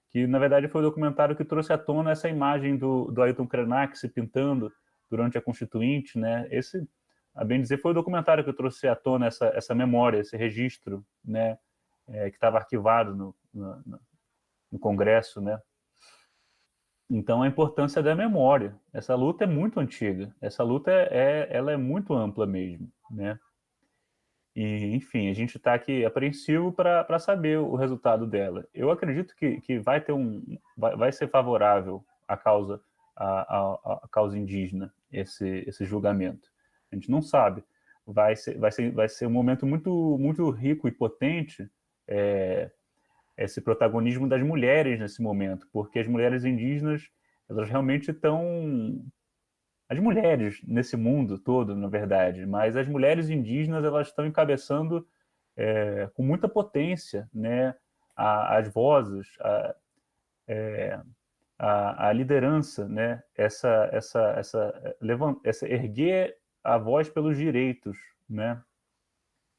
que na verdade foi o documentário que trouxe à tona essa imagem do Ailton Krenak se pintando durante a Constituinte, né? Esse, a bem dizer, foi o documentário que trouxe à tona essa memória, esse registro, né? Que estava arquivado no Congresso, né? Então, a importância da memória. Essa luta é muito antiga. Essa luta ela é muito ampla mesmo, né? E, enfim, a gente está aqui apreensivo para saber o resultado dela. Eu acredito que vai ser favorável à causa, à causa indígena esse julgamento. A gente não sabe. Vai ser um momento muito rico e potente, esse protagonismo das mulheres nesse momento, porque as mulheres indígenas, elas realmente estão... As mulheres nesse mundo todo, na verdade, mas as mulheres indígenas, elas estão encabeçando com muita potência, né, as vozes, a liderança, né, essa erguer a voz pelos direitos, né.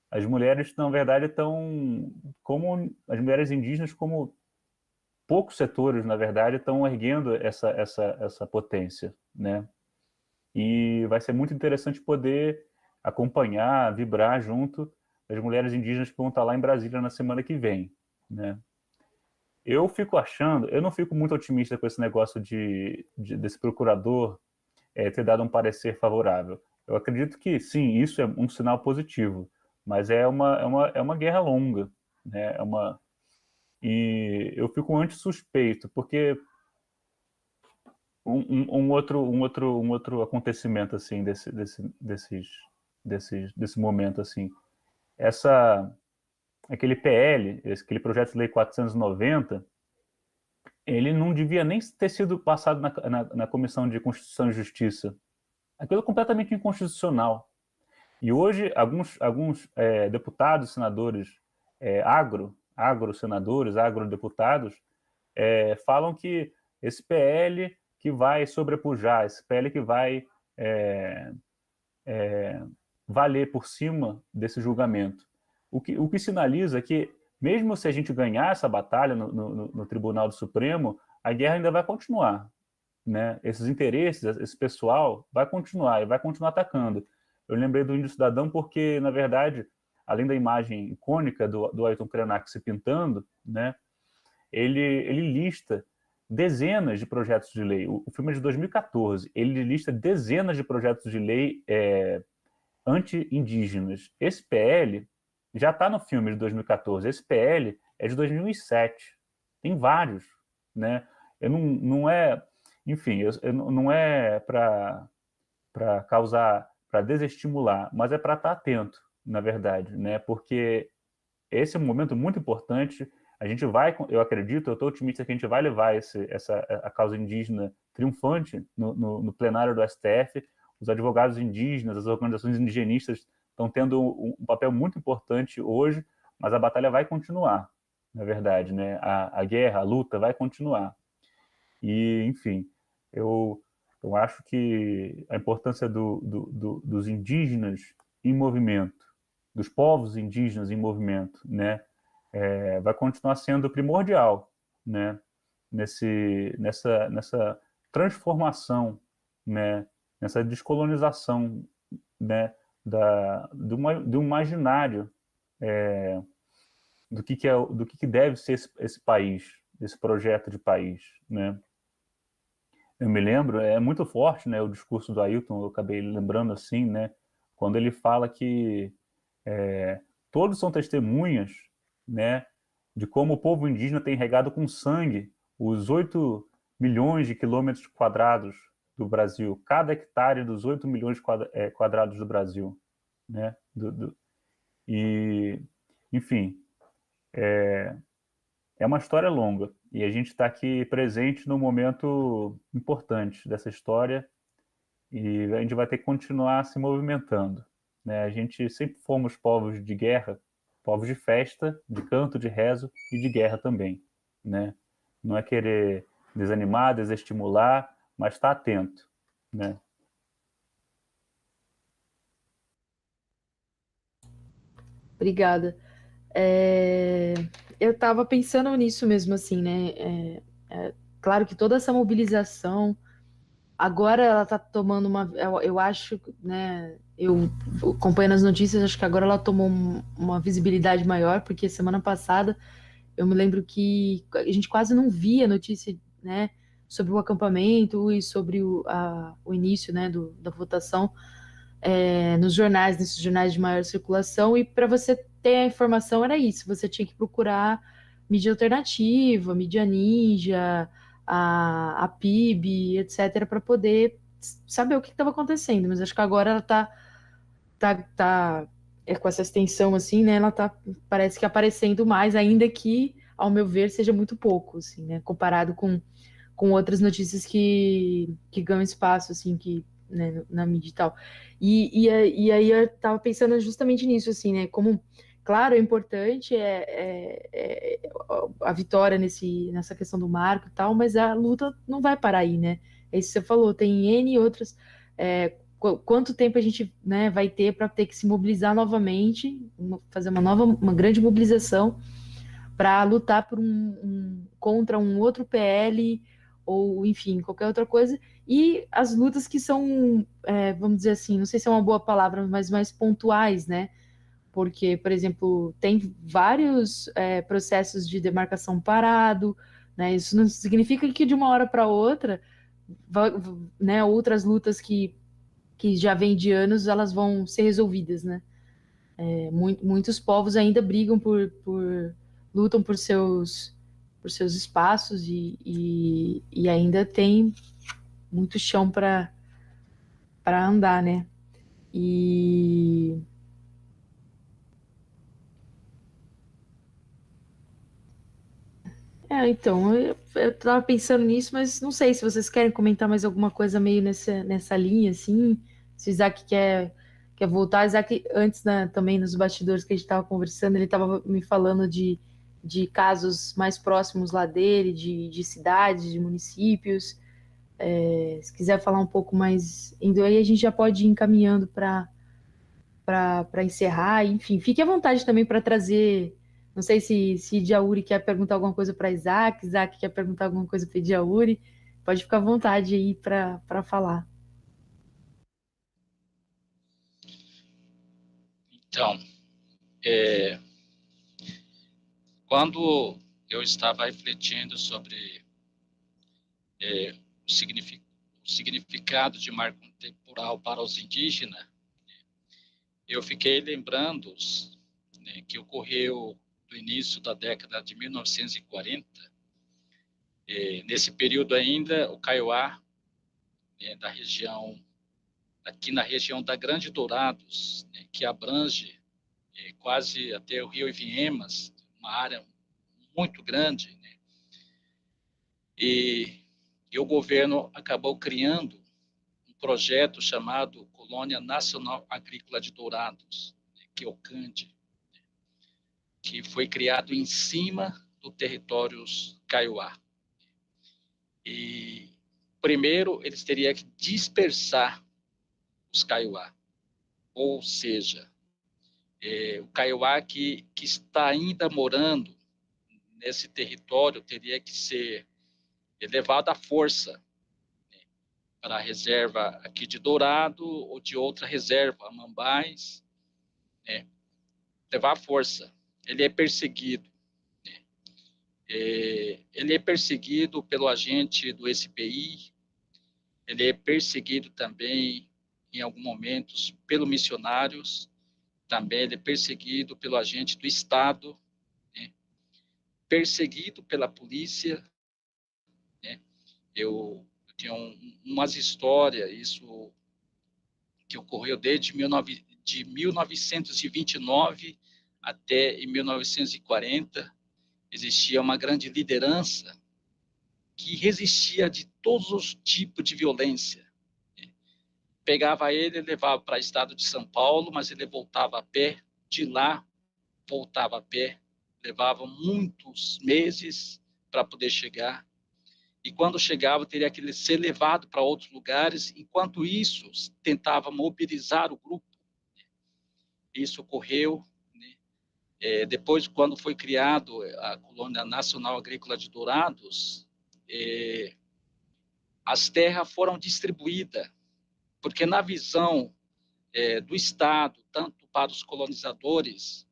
As mulheres, na verdade, estão como as mulheres indígenas, como poucos setores, na verdade, estão erguendo essa potência, né? E vai ser muito interessante poder acompanhar, vibrar junto das mulheres indígenas que vão estar lá em Brasília na semana que vem, né? Eu não fico muito otimista com esse negócio desse procurador ter dado um parecer favorável. Eu acredito que, sim, isso é um sinal positivo, mas é uma guerra longa, né? E eu fico anti-suspeito, porque um outro acontecimento assim desse momento assim, aquele PL, aquele projeto de lei 490, ele não devia nem ter sido passado na Comissão de Constituição e Justiça. Aquilo é completamente inconstitucional. E hoje alguns deputados, senadores, agro-senadores, agrodeputados, falam que esse PL que vai sobrepujar, esse PL que vai valer por cima desse julgamento. O que sinaliza que, mesmo se a gente ganhar essa batalha no Tribunal do Supremo, a guerra ainda vai continuar, né? Esses interesses, esse pessoal vai continuar e vai continuar atacando. Eu lembrei do Índio Cidadão porque, na verdade, além da imagem icônica do Ailton Krenak se pintando, né, ele lista dezenas de projetos de lei. O filme é de 2014. Ele lista dezenas de projetos de lei anti-indígenas. Esse PL já está no filme de 2014. Esse PL é de 2007. Tem vários, né? Não é, enfim, não é para causar, para desestimular, mas é para estar atento, na verdade, né? Porque esse é um momento muito importante. A gente vai, eu acredito, eu estou otimista que a gente vai levar a causa indígena triunfante no plenário do STF. Os advogados indígenas, as organizações indigenistas estão tendo um papel muito importante hoje, mas a batalha vai continuar, na verdade, né? A guerra, a luta vai continuar. E, enfim, eu acho que a importância dos indígenas em movimento, dos povos indígenas em movimento, né? vai continuar sendo primordial, né, nessa transformação, né, nessa descolonização, né, do imaginário do que deve ser esse país, esse projeto de país, né? Eu me lembro, é muito forte, né, o discurso do Ailton, eu acabei lembrando assim, né, quando ele fala que todos são testemunhas, né, de como o povo indígena tem regado com sangue os 8 milhões de quilômetros quadrados do Brasil, cada hectare dos 8 milhões de quadrados do Brasil, né, e, enfim, é uma história longa e a gente está aqui presente num momento importante dessa história e a gente vai ter que continuar se movimentando, né? A gente sempre fomos povos de guerra, povos de festa, de canto, de rezo e de guerra também, né? Não é querer desanimar, desestimular, mas estar atento, né? Obrigada. É, eu estava pensando nisso mesmo, assim, né? Claro que toda essa mobilização, agora ela está tomando eu acho, né? Eu acompanhando as notícias, acho que agora ela tomou uma visibilidade maior, porque semana passada eu me lembro que a gente quase não via notícia, né? Sobre o acampamento e sobre o início, né? Da votação nos jornais, nesses jornais de maior circulação, e para você ter a informação era isso, você tinha que procurar mídia alternativa, mídia ninja, a PIB, etc., para poder saber o que estava acontecendo. Mas acho que agora ela tá com essa extensão assim, né? Ela tá, parece que aparecendo mais, ainda que, ao meu ver, seja muito pouco, assim, né? Comparado com outras notícias que ganham espaço, assim, que, né, na mídia e tal. E aí eu tava pensando justamente nisso, assim, né? Como, claro, é importante a vitória nessa questão do marco e tal, mas a luta não vai parar aí, né? É isso que você falou, tem N outras. Quanto tempo a gente, né, vai ter para ter que se mobilizar novamente, fazer uma grande mobilização para lutar contra um outro PL ou, enfim, qualquer outra coisa. E as lutas que são, vamos dizer assim, não sei se é uma boa palavra, mas mais pontuais, né? Porque, por exemplo, tem vários processos de demarcação parado, né? Isso não significa que de uma hora para outra, né, outras lutas que já vêm de anos, elas vão ser resolvidas, né? Muitos povos ainda brigam lutam por seus espaços e ainda tem muito chão para andar, né? E então, eu tava pensando nisso, mas não sei se vocês querem comentar mais alguma coisa meio nessa linha, assim. Se o Isaac quer voltar. Isaac, antes, né, também nos bastidores que a gente estava conversando, ele estava me falando de casos mais próximos lá dele, de cidades, de municípios. Se quiser falar um pouco mais, indo aí, a gente já pode ir encaminhando para encerrar. Enfim, fique à vontade também para trazer. Não sei se Djauri quer perguntar alguma coisa para Isaac, Isaac quer perguntar alguma coisa para Djauri. Pode ficar à vontade aí para falar. Então, quando eu estava refletindo sobre o significado de marco temporal para os indígenas, eu fiquei lembrando, né, que ocorreu no início da década de 1940. Nesse período ainda, o Kaiowá, né, aqui na região da Grande Dourados, né, que abrange quase até o Rio Eviemas, uma área muito grande, né, e o governo acabou criando um projeto chamado Colônia Nacional Agrícola de Dourados, né, que é o CAND, que foi criado em cima do território Kaiowá. E primeiro eles teriam que dispersar os Kaiowá, ou seja, O Kaiowá que está ainda morando nesse território teria que ser levado à força, né, para a reserva aqui de Dourado ou de outra reserva, Mambais, né, levar à força. Ele é perseguido. Né, ele é perseguido pelo agente do SPI, ele é perseguido também, em alguns momentos, pelos missionários, também ele é perseguido pelo agente do Estado, né, perseguido pela polícia, né. Eu tinha umas histórias, isso que ocorreu desde 1929 até em 1940, existia uma grande liderança que resistia de todos os tipos de violência. Pegava ele, levava para o estado de São Paulo, mas ele voltava a pé, de lá voltava a pé, levava muitos meses para poder chegar. E quando chegava, teria que ser levado para outros lugares. Enquanto isso, tentava mobilizar o grupo. Isso ocorreu, né? Depois, quando foi criado a Colônia Nacional Agrícola de Dourados, as terras foram distribuídas, porque na visão do Estado, tanto para os colonizadores,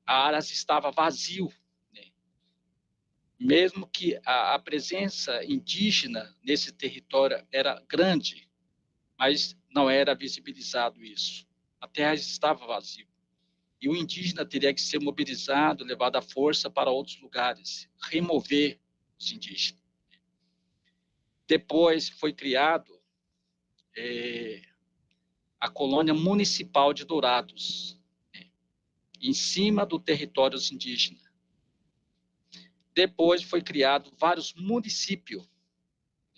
a área estava vazio, né? Mesmo que a presença indígena nesse território era grande, mas não era visibilizado isso. A terra estava vazia. E o indígena teria que ser mobilizado, levado à força para outros lugares, remover os indígenas. Depois foi criado a colônia municipal de Dourados, né, em cima do território indígena. Depois foi criado vários municípios,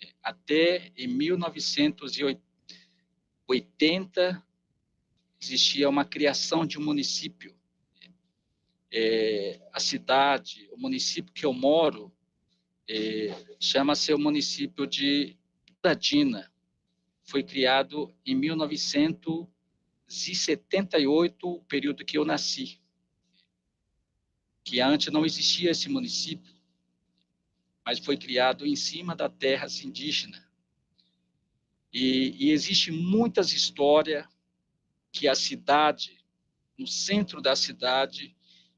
né, até em 1980 existia uma criação de um município. A cidade, o município que eu moro, chama-se o município de Pradina. Foi criado em 1978, o período que eu nasci. Que antes não existia esse município, mas foi criado em cima da terra indígena. E existe muitas histórias que a cidade, no centro da cidade,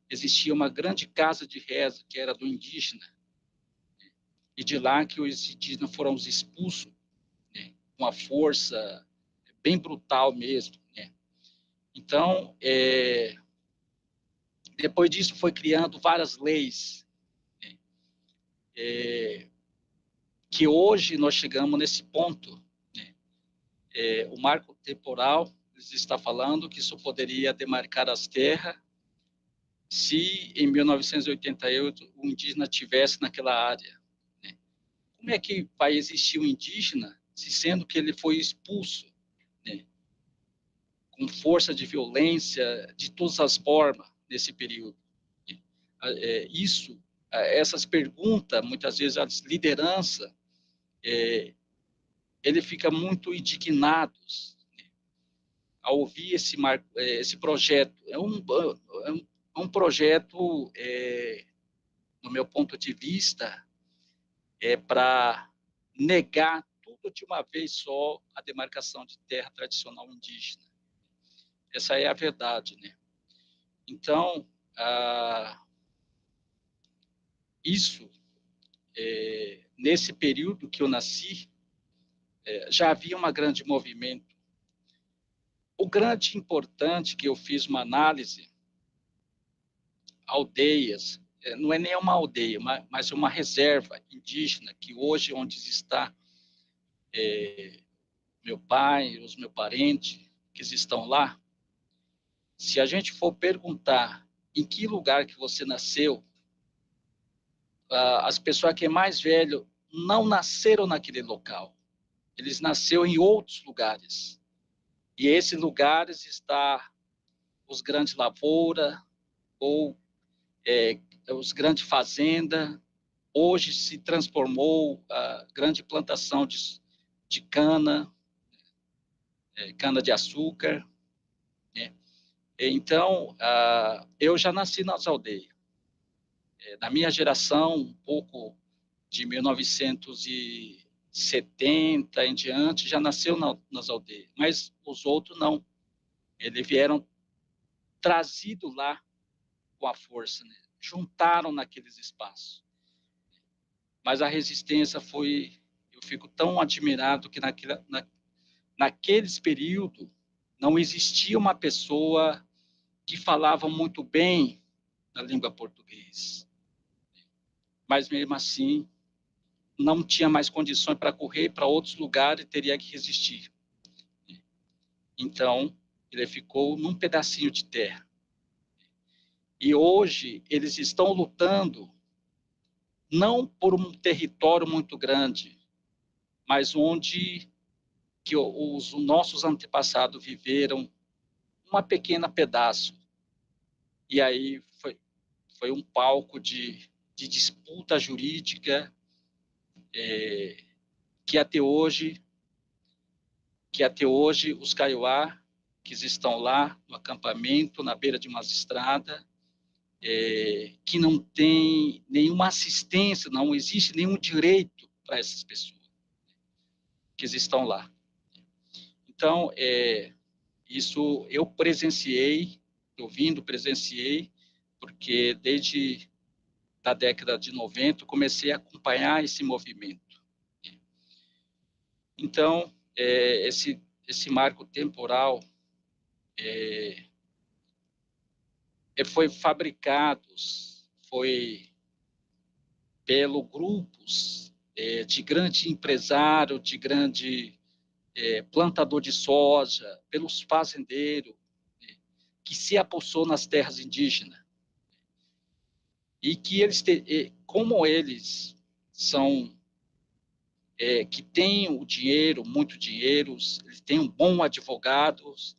existia uma grande casa de reza, que era do indígena. E de lá que os indígenas foram expulsos, né, com a força bem brutal mesmo, né. Então, depois disso foi criando várias leis, né, que hoje nós chegamos nesse ponto, né. O marco temporal está falando que só poderia demarcar as terras se em 1988 o indígena tivesse naquela área, né. Como é que vai existir um indígena se sendo que ele foi expulso, né, com força de violência de todas as formas nesse período? Essas perguntas, muitas vezes as lideranças, ele fica muito indignados, né, ao ouvir esse projeto. É um projeto, no meu ponto de vista, para negar tudo de uma vez só a demarcação de terra tradicional indígena. Essa é a verdade, né? Então, isso, nesse período que eu nasci, já havia um grande movimento. O grande importante que eu fiz uma análise, aldeias, não é nem uma aldeia, mas uma reserva indígena, que hoje onde está meu pai, os meus parentes que estão lá, se a gente for perguntar em que lugar que você nasceu, as pessoas que é mais velho não nasceram naquele local. Eles nasceram em outros lugares. E esses lugares está os grandes lavouras ou os grandes fazendas. Hoje se transformou a grande plantação de cana, cana de açúcar, né? Então, eu já nasci nas aldeias. Da minha geração, um pouco de 1970 em diante, já nasceu nas aldeias. Mas os outros não. Eles vieram trazidos lá com a força, né? Juntaram naqueles espaços. Mas a resistência foi... Eu fico tão admirado que naqueles períodos não existia uma pessoa que falava muito bem a língua portuguesa. Mas, mesmo assim, não tinha mais condições para correr para outros lugares e teria que resistir. Então, ele ficou num pedacinho de terra. E hoje, eles estão lutando não por um território muito grande, mas onde que os nossos antepassados viveram uma pequena pedaço. E aí foi um palco de disputa jurídica que até hoje os Kaiowá, que estão lá no acampamento, na beira de uma estrada, que não tem nenhuma assistência, não existe nenhum direito para essas pessoas que estão lá. Então, isso eu presenciei, presenciei, porque desde da década de 90 eu comecei a acompanhar esse movimento. Então, esse marco temporal foi pelo grupos de grande empresário, de grande plantador de soja, pelos fazendeiros, que se apossou nas terras indígenas. E que eles, como eles são que têm o dinheiro, muito dinheiro, eles têm um bom advogados,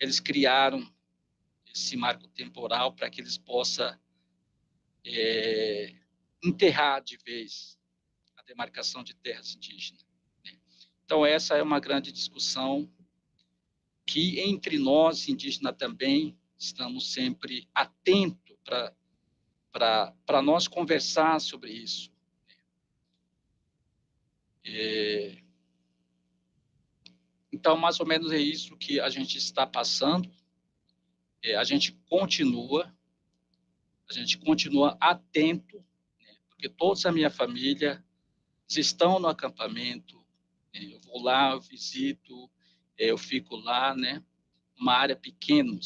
eles criaram esse marco temporal para que eles possam enterrar de vez a demarcação de terras indígenas. Então, essa é uma grande discussão que, entre nós, indígenas, também estamos sempre atentos para nós conversar sobre isso. Então, mais ou menos é isso que a gente está passando. A gente continua atento, né, porque toda a minha família estão no acampamento. Eu vou lá, eu visito, eu fico lá, né, uma área pequena,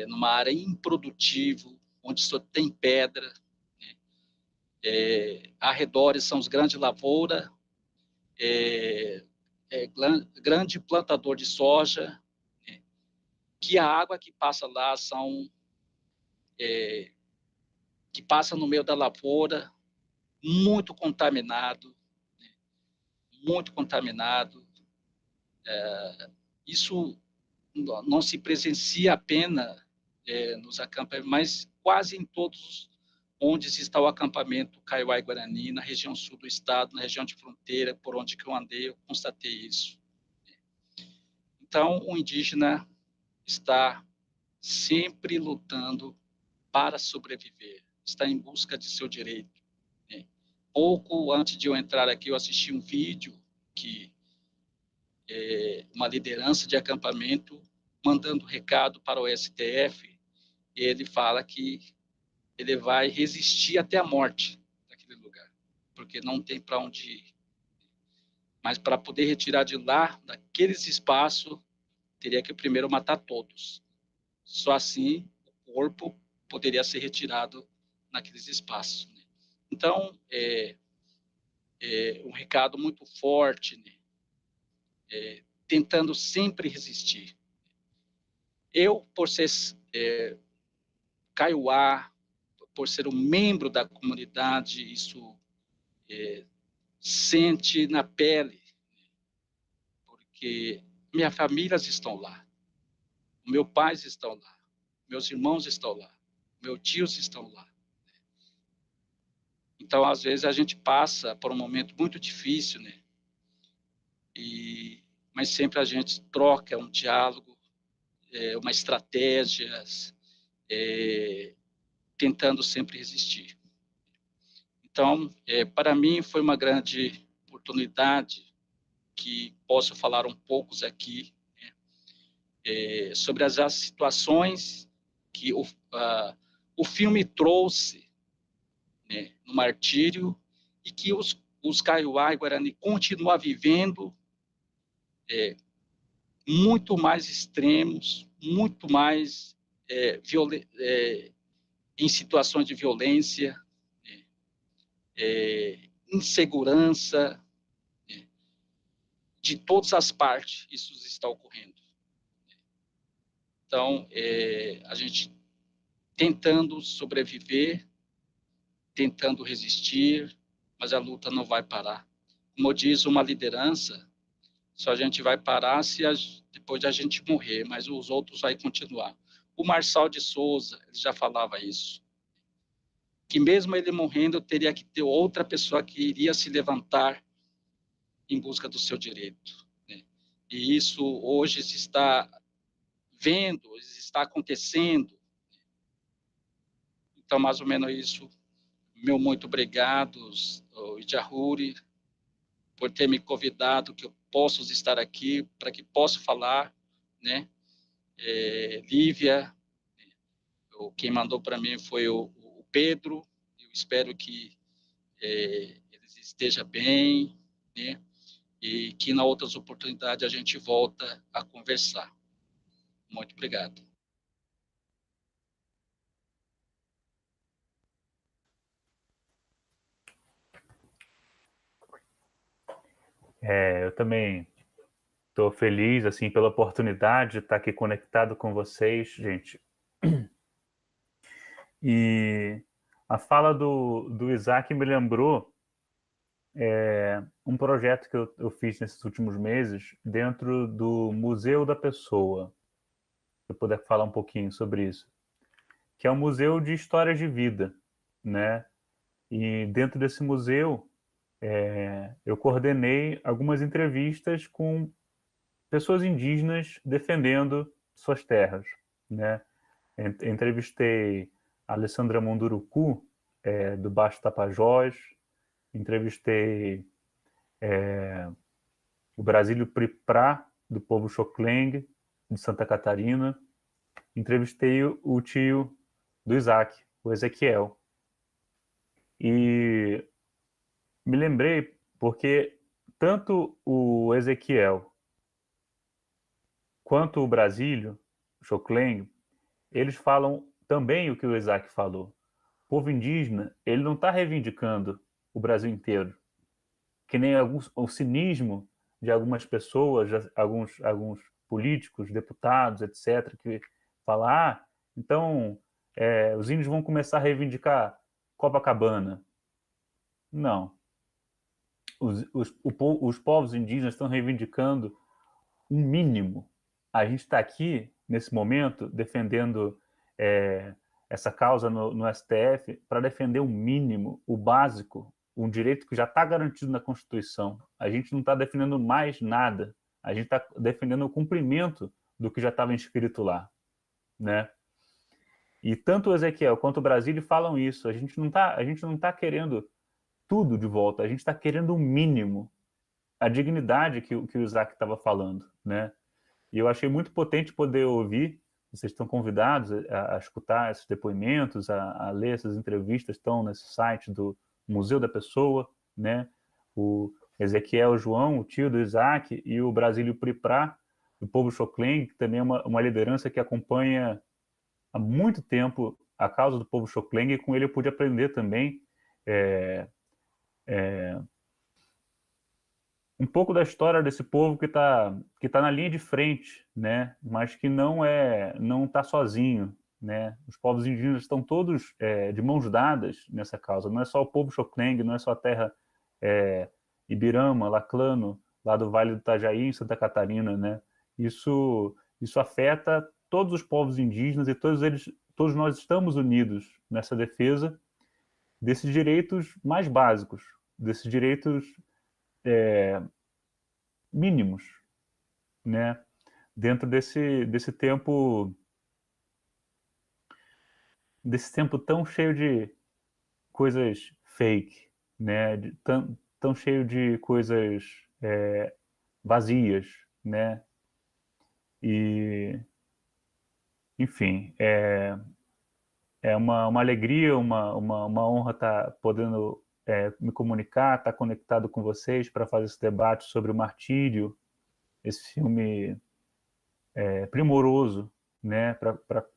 numa área improdutiva, onde só tem pedra, né, arredores são os grandes lavouras, grande plantador de soja, né, que a água que passa lá que passa no meio da lavoura, muito contaminado, né, muito contaminado. Isso não se presencia apenas nos acampamentos, mas quase em todos onde está o acampamento Kaiowá e Guarani, na região sul do estado, na região de fronteira, por onde que eu andei, eu constatei isso. Então, o indígena está sempre lutando para sobreviver, está em busca de seu direito. Pouco antes de eu entrar aqui, eu assisti um vídeo que uma liderança de acampamento mandando recado para o STF, e ele fala que ele vai resistir até a morte naquele lugar, porque não tem para onde ir. Mas para poder retirar de lá, daqueles espaços, teria que primeiro matar todos. Só assim o corpo poderia ser retirado naqueles espaços. Né? Então, um recado muito forte, né? Tentando sempre resistir. Eu, por ser Kaiowá, por ser um membro da comunidade, isso sente na pele, porque minhas famílias estão lá, meus pais estão lá, meus irmãos estão lá, meus tios estão lá. Então, às vezes, a gente passa por um momento muito difícil, né? Mas sempre a gente troca um diálogo uma estratégia, tentando sempre resistir. Então, para mim foi uma grande oportunidade que posso falar um pouco aqui, né, sobre as situações que o filme trouxe, né, no martírio, e que os Kaiowá e Guarani continuam vivendo muito mais extremos, muito mais em situações de violência, insegurança, de todas as partes isso está ocorrendo. Então, a gente tentando sobreviver, tentando resistir, mas a luta não vai parar. Como diz uma liderança, só a gente vai parar depois de a gente morrer, mas os outros vão continuar. O Marçal de Souza, ele já falava isso, que mesmo ele morrendo, teria que ter outra pessoa que iria se levantar em busca do seu direito, né? E isso hoje se está vendo, está acontecendo. Então, mais ou menos isso. Meu muito obrigado, Ijahuri, por ter me convidado, que eu possa estar aqui, para que possa falar, né? Lívia, quem mandou para mim foi o Pedro, eu espero que ele esteja bem, né? E que na outras oportunidades a gente volta a conversar. Muito obrigado. Eu também estou feliz assim pela oportunidade de estar aqui conectado com vocês, gente. E a fala do Isaac me lembrou um projeto que eu fiz nesses últimos meses dentro do Museu da Pessoa. Se eu puder falar um pouquinho sobre isso, que é um museu de histórias de vida, né? E dentro desse museu eu coordenei algumas entrevistas com pessoas indígenas defendendo suas terras, né? Entrevistei a Alessandra Munduruku, do Baixo Tapajós, entrevistei o Brasílio Priprá, do povo Xocleng, de Santa Catarina, entrevistei o tio do Isaac, o Ezequiel. E me lembrei porque tanto o Ezequiel quanto o Brasílio, o Xocleng, eles falam também o que o Isaac falou. O povo indígena, ele não está reivindicando o Brasil inteiro, que nem o cinismo de algumas pessoas, alguns políticos, deputados, etc., que falam, então os índios vão começar a reivindicar Copacabana. Não. Os povos indígenas estão reivindicando um mínimo. A gente está aqui, nesse momento, defendendo essa causa no STF para defender o mínimo, o básico, um direito que já está garantido na Constituição. A gente não está defendendo mais nada. A gente está defendendo o cumprimento do que já estava inscrito lá, né? E tanto o Ezequiel quanto o Brasílio falam isso. A gente não tá querendo tudo de volta. A gente está querendo o mínimo, a dignidade que o Isaac estava falando, né? E eu achei muito potente poder ouvir. Vocês estão convidados a escutar esses depoimentos, a ler essas entrevistas, estão nesse site do Museu da Pessoa, né? O Ezequiel João, o tio do Isaac, e o Brasílio Priprá, do povo Xocleng, que também é uma liderança que acompanha há muito tempo a causa do povo Xocleng, e com ele eu pude aprender também um pouco da história desse povo que tá na linha de frente, né? Mas que não está sozinho, né? Os povos indígenas estão todos de mãos dadas nessa causa. Não é só o povo Xocleng, não é só a terra Ibirama, Laclano, lá do Vale do Itajaí, em Santa Catarina, né? Isso afeta todos os povos indígenas e todos nós estamos unidos nessa defesa desses direitos mais básicos, desses direitos mínimos, né? dentro desse tempo tão cheio de coisas fake, né? Tão cheio de coisas vazias, né? E, enfim, é uma alegria, uma honra estar podendo me comunicar, estar conectado com vocês para fazer esse debate sobre o Martírio, esse filme primoroso, né,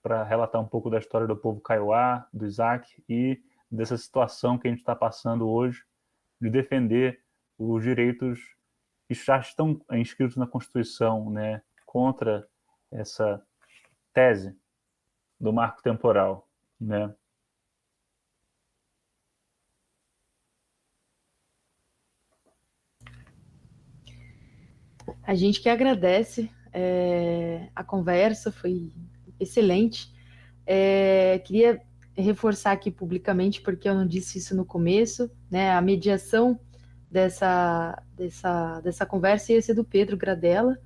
para relatar um pouco da história do povo Kaiowá, do Isaac e dessa situação que a gente está passando hoje de defender os direitos que já estão inscritos na Constituição, né, contra essa tese do marco temporal, né? A gente que agradece, a conversa foi excelente. Queria reforçar aqui publicamente, porque eu não disse isso no começo, né? A mediação dessa conversa ia ser do Pedro Gradella,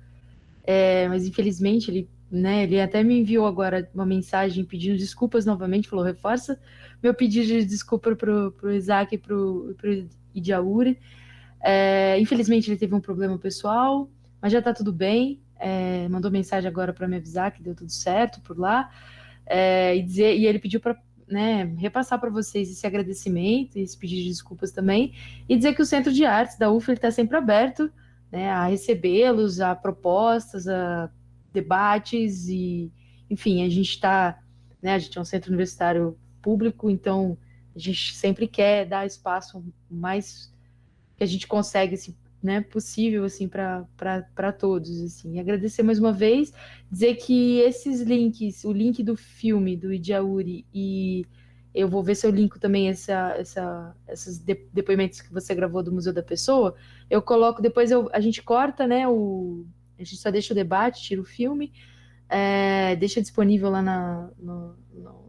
mas infelizmente ele até me enviou agora uma mensagem pedindo desculpas novamente, falou, reforça meu pedido de desculpa pro Isaac e pro Idiauri. Infelizmente ele teve um problema pessoal, mas já tá tudo bem. Mandou mensagem agora para me avisar que deu tudo certo por lá. E ele pediu para, né, repassar para vocês esse agradecimento, esse pedido de desculpas também, e dizer que o Centro de Artes da UF está sempre aberto, né, a recebê-los, a propostas, a debates, e enfim, a gente está, né, a gente é um centro universitário público, então a gente sempre quer dar espaço mais que a gente consegue, assim, né, possível, assim, para todos, assim. E agradecer mais uma vez, dizer que esses links, o link do filme do Idiauri, e eu vou ver se eu linko também esses depoimentos que você gravou do Museu da Pessoa, eu coloco, depois a gente corta, né, a gente só deixa o debate, tira o filme, deixa disponível lá no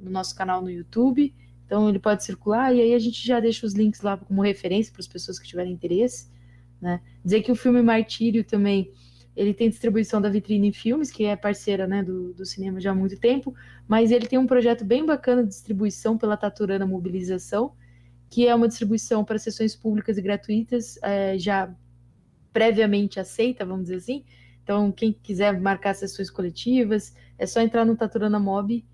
nosso canal no YouTube, então ele pode circular, e aí a gente já deixa os links lá como referência para as pessoas que tiverem interesse, né? Dizer que o filme Martírio também, ele tem distribuição da Vitrine Filmes, que é parceira, né, do cinema já há muito tempo, mas ele tem um projeto bem bacana de distribuição pela Taturana Mobilização, que é uma distribuição para sessões públicas e gratuitas, já previamente aceita, vamos dizer assim. Então, quem quiser marcar sessões coletivas, é só entrar no Taturana Mob,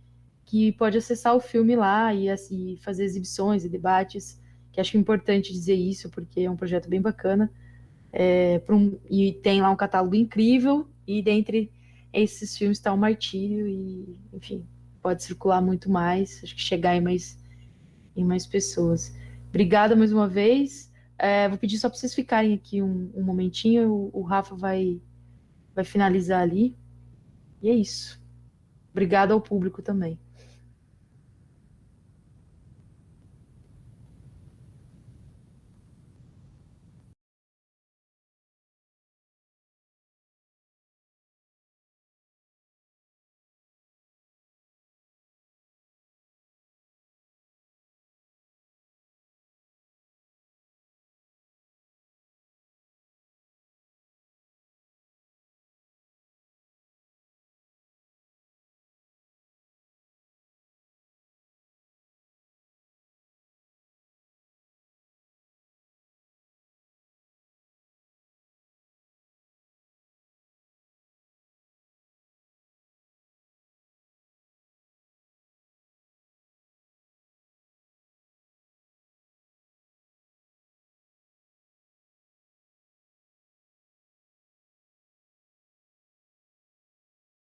que pode acessar o filme lá e assim, fazer exibições e debates, que acho importante dizer isso, porque é um projeto bem bacana, e tem lá um catálogo incrível, e dentre esses filmes está o Martírio, e enfim, pode circular muito mais, acho que chegar em mais pessoas. Obrigada mais uma vez, vou pedir só para vocês ficarem aqui um momentinho, o Rafa vai finalizar ali, e é isso. Obrigada ao público também.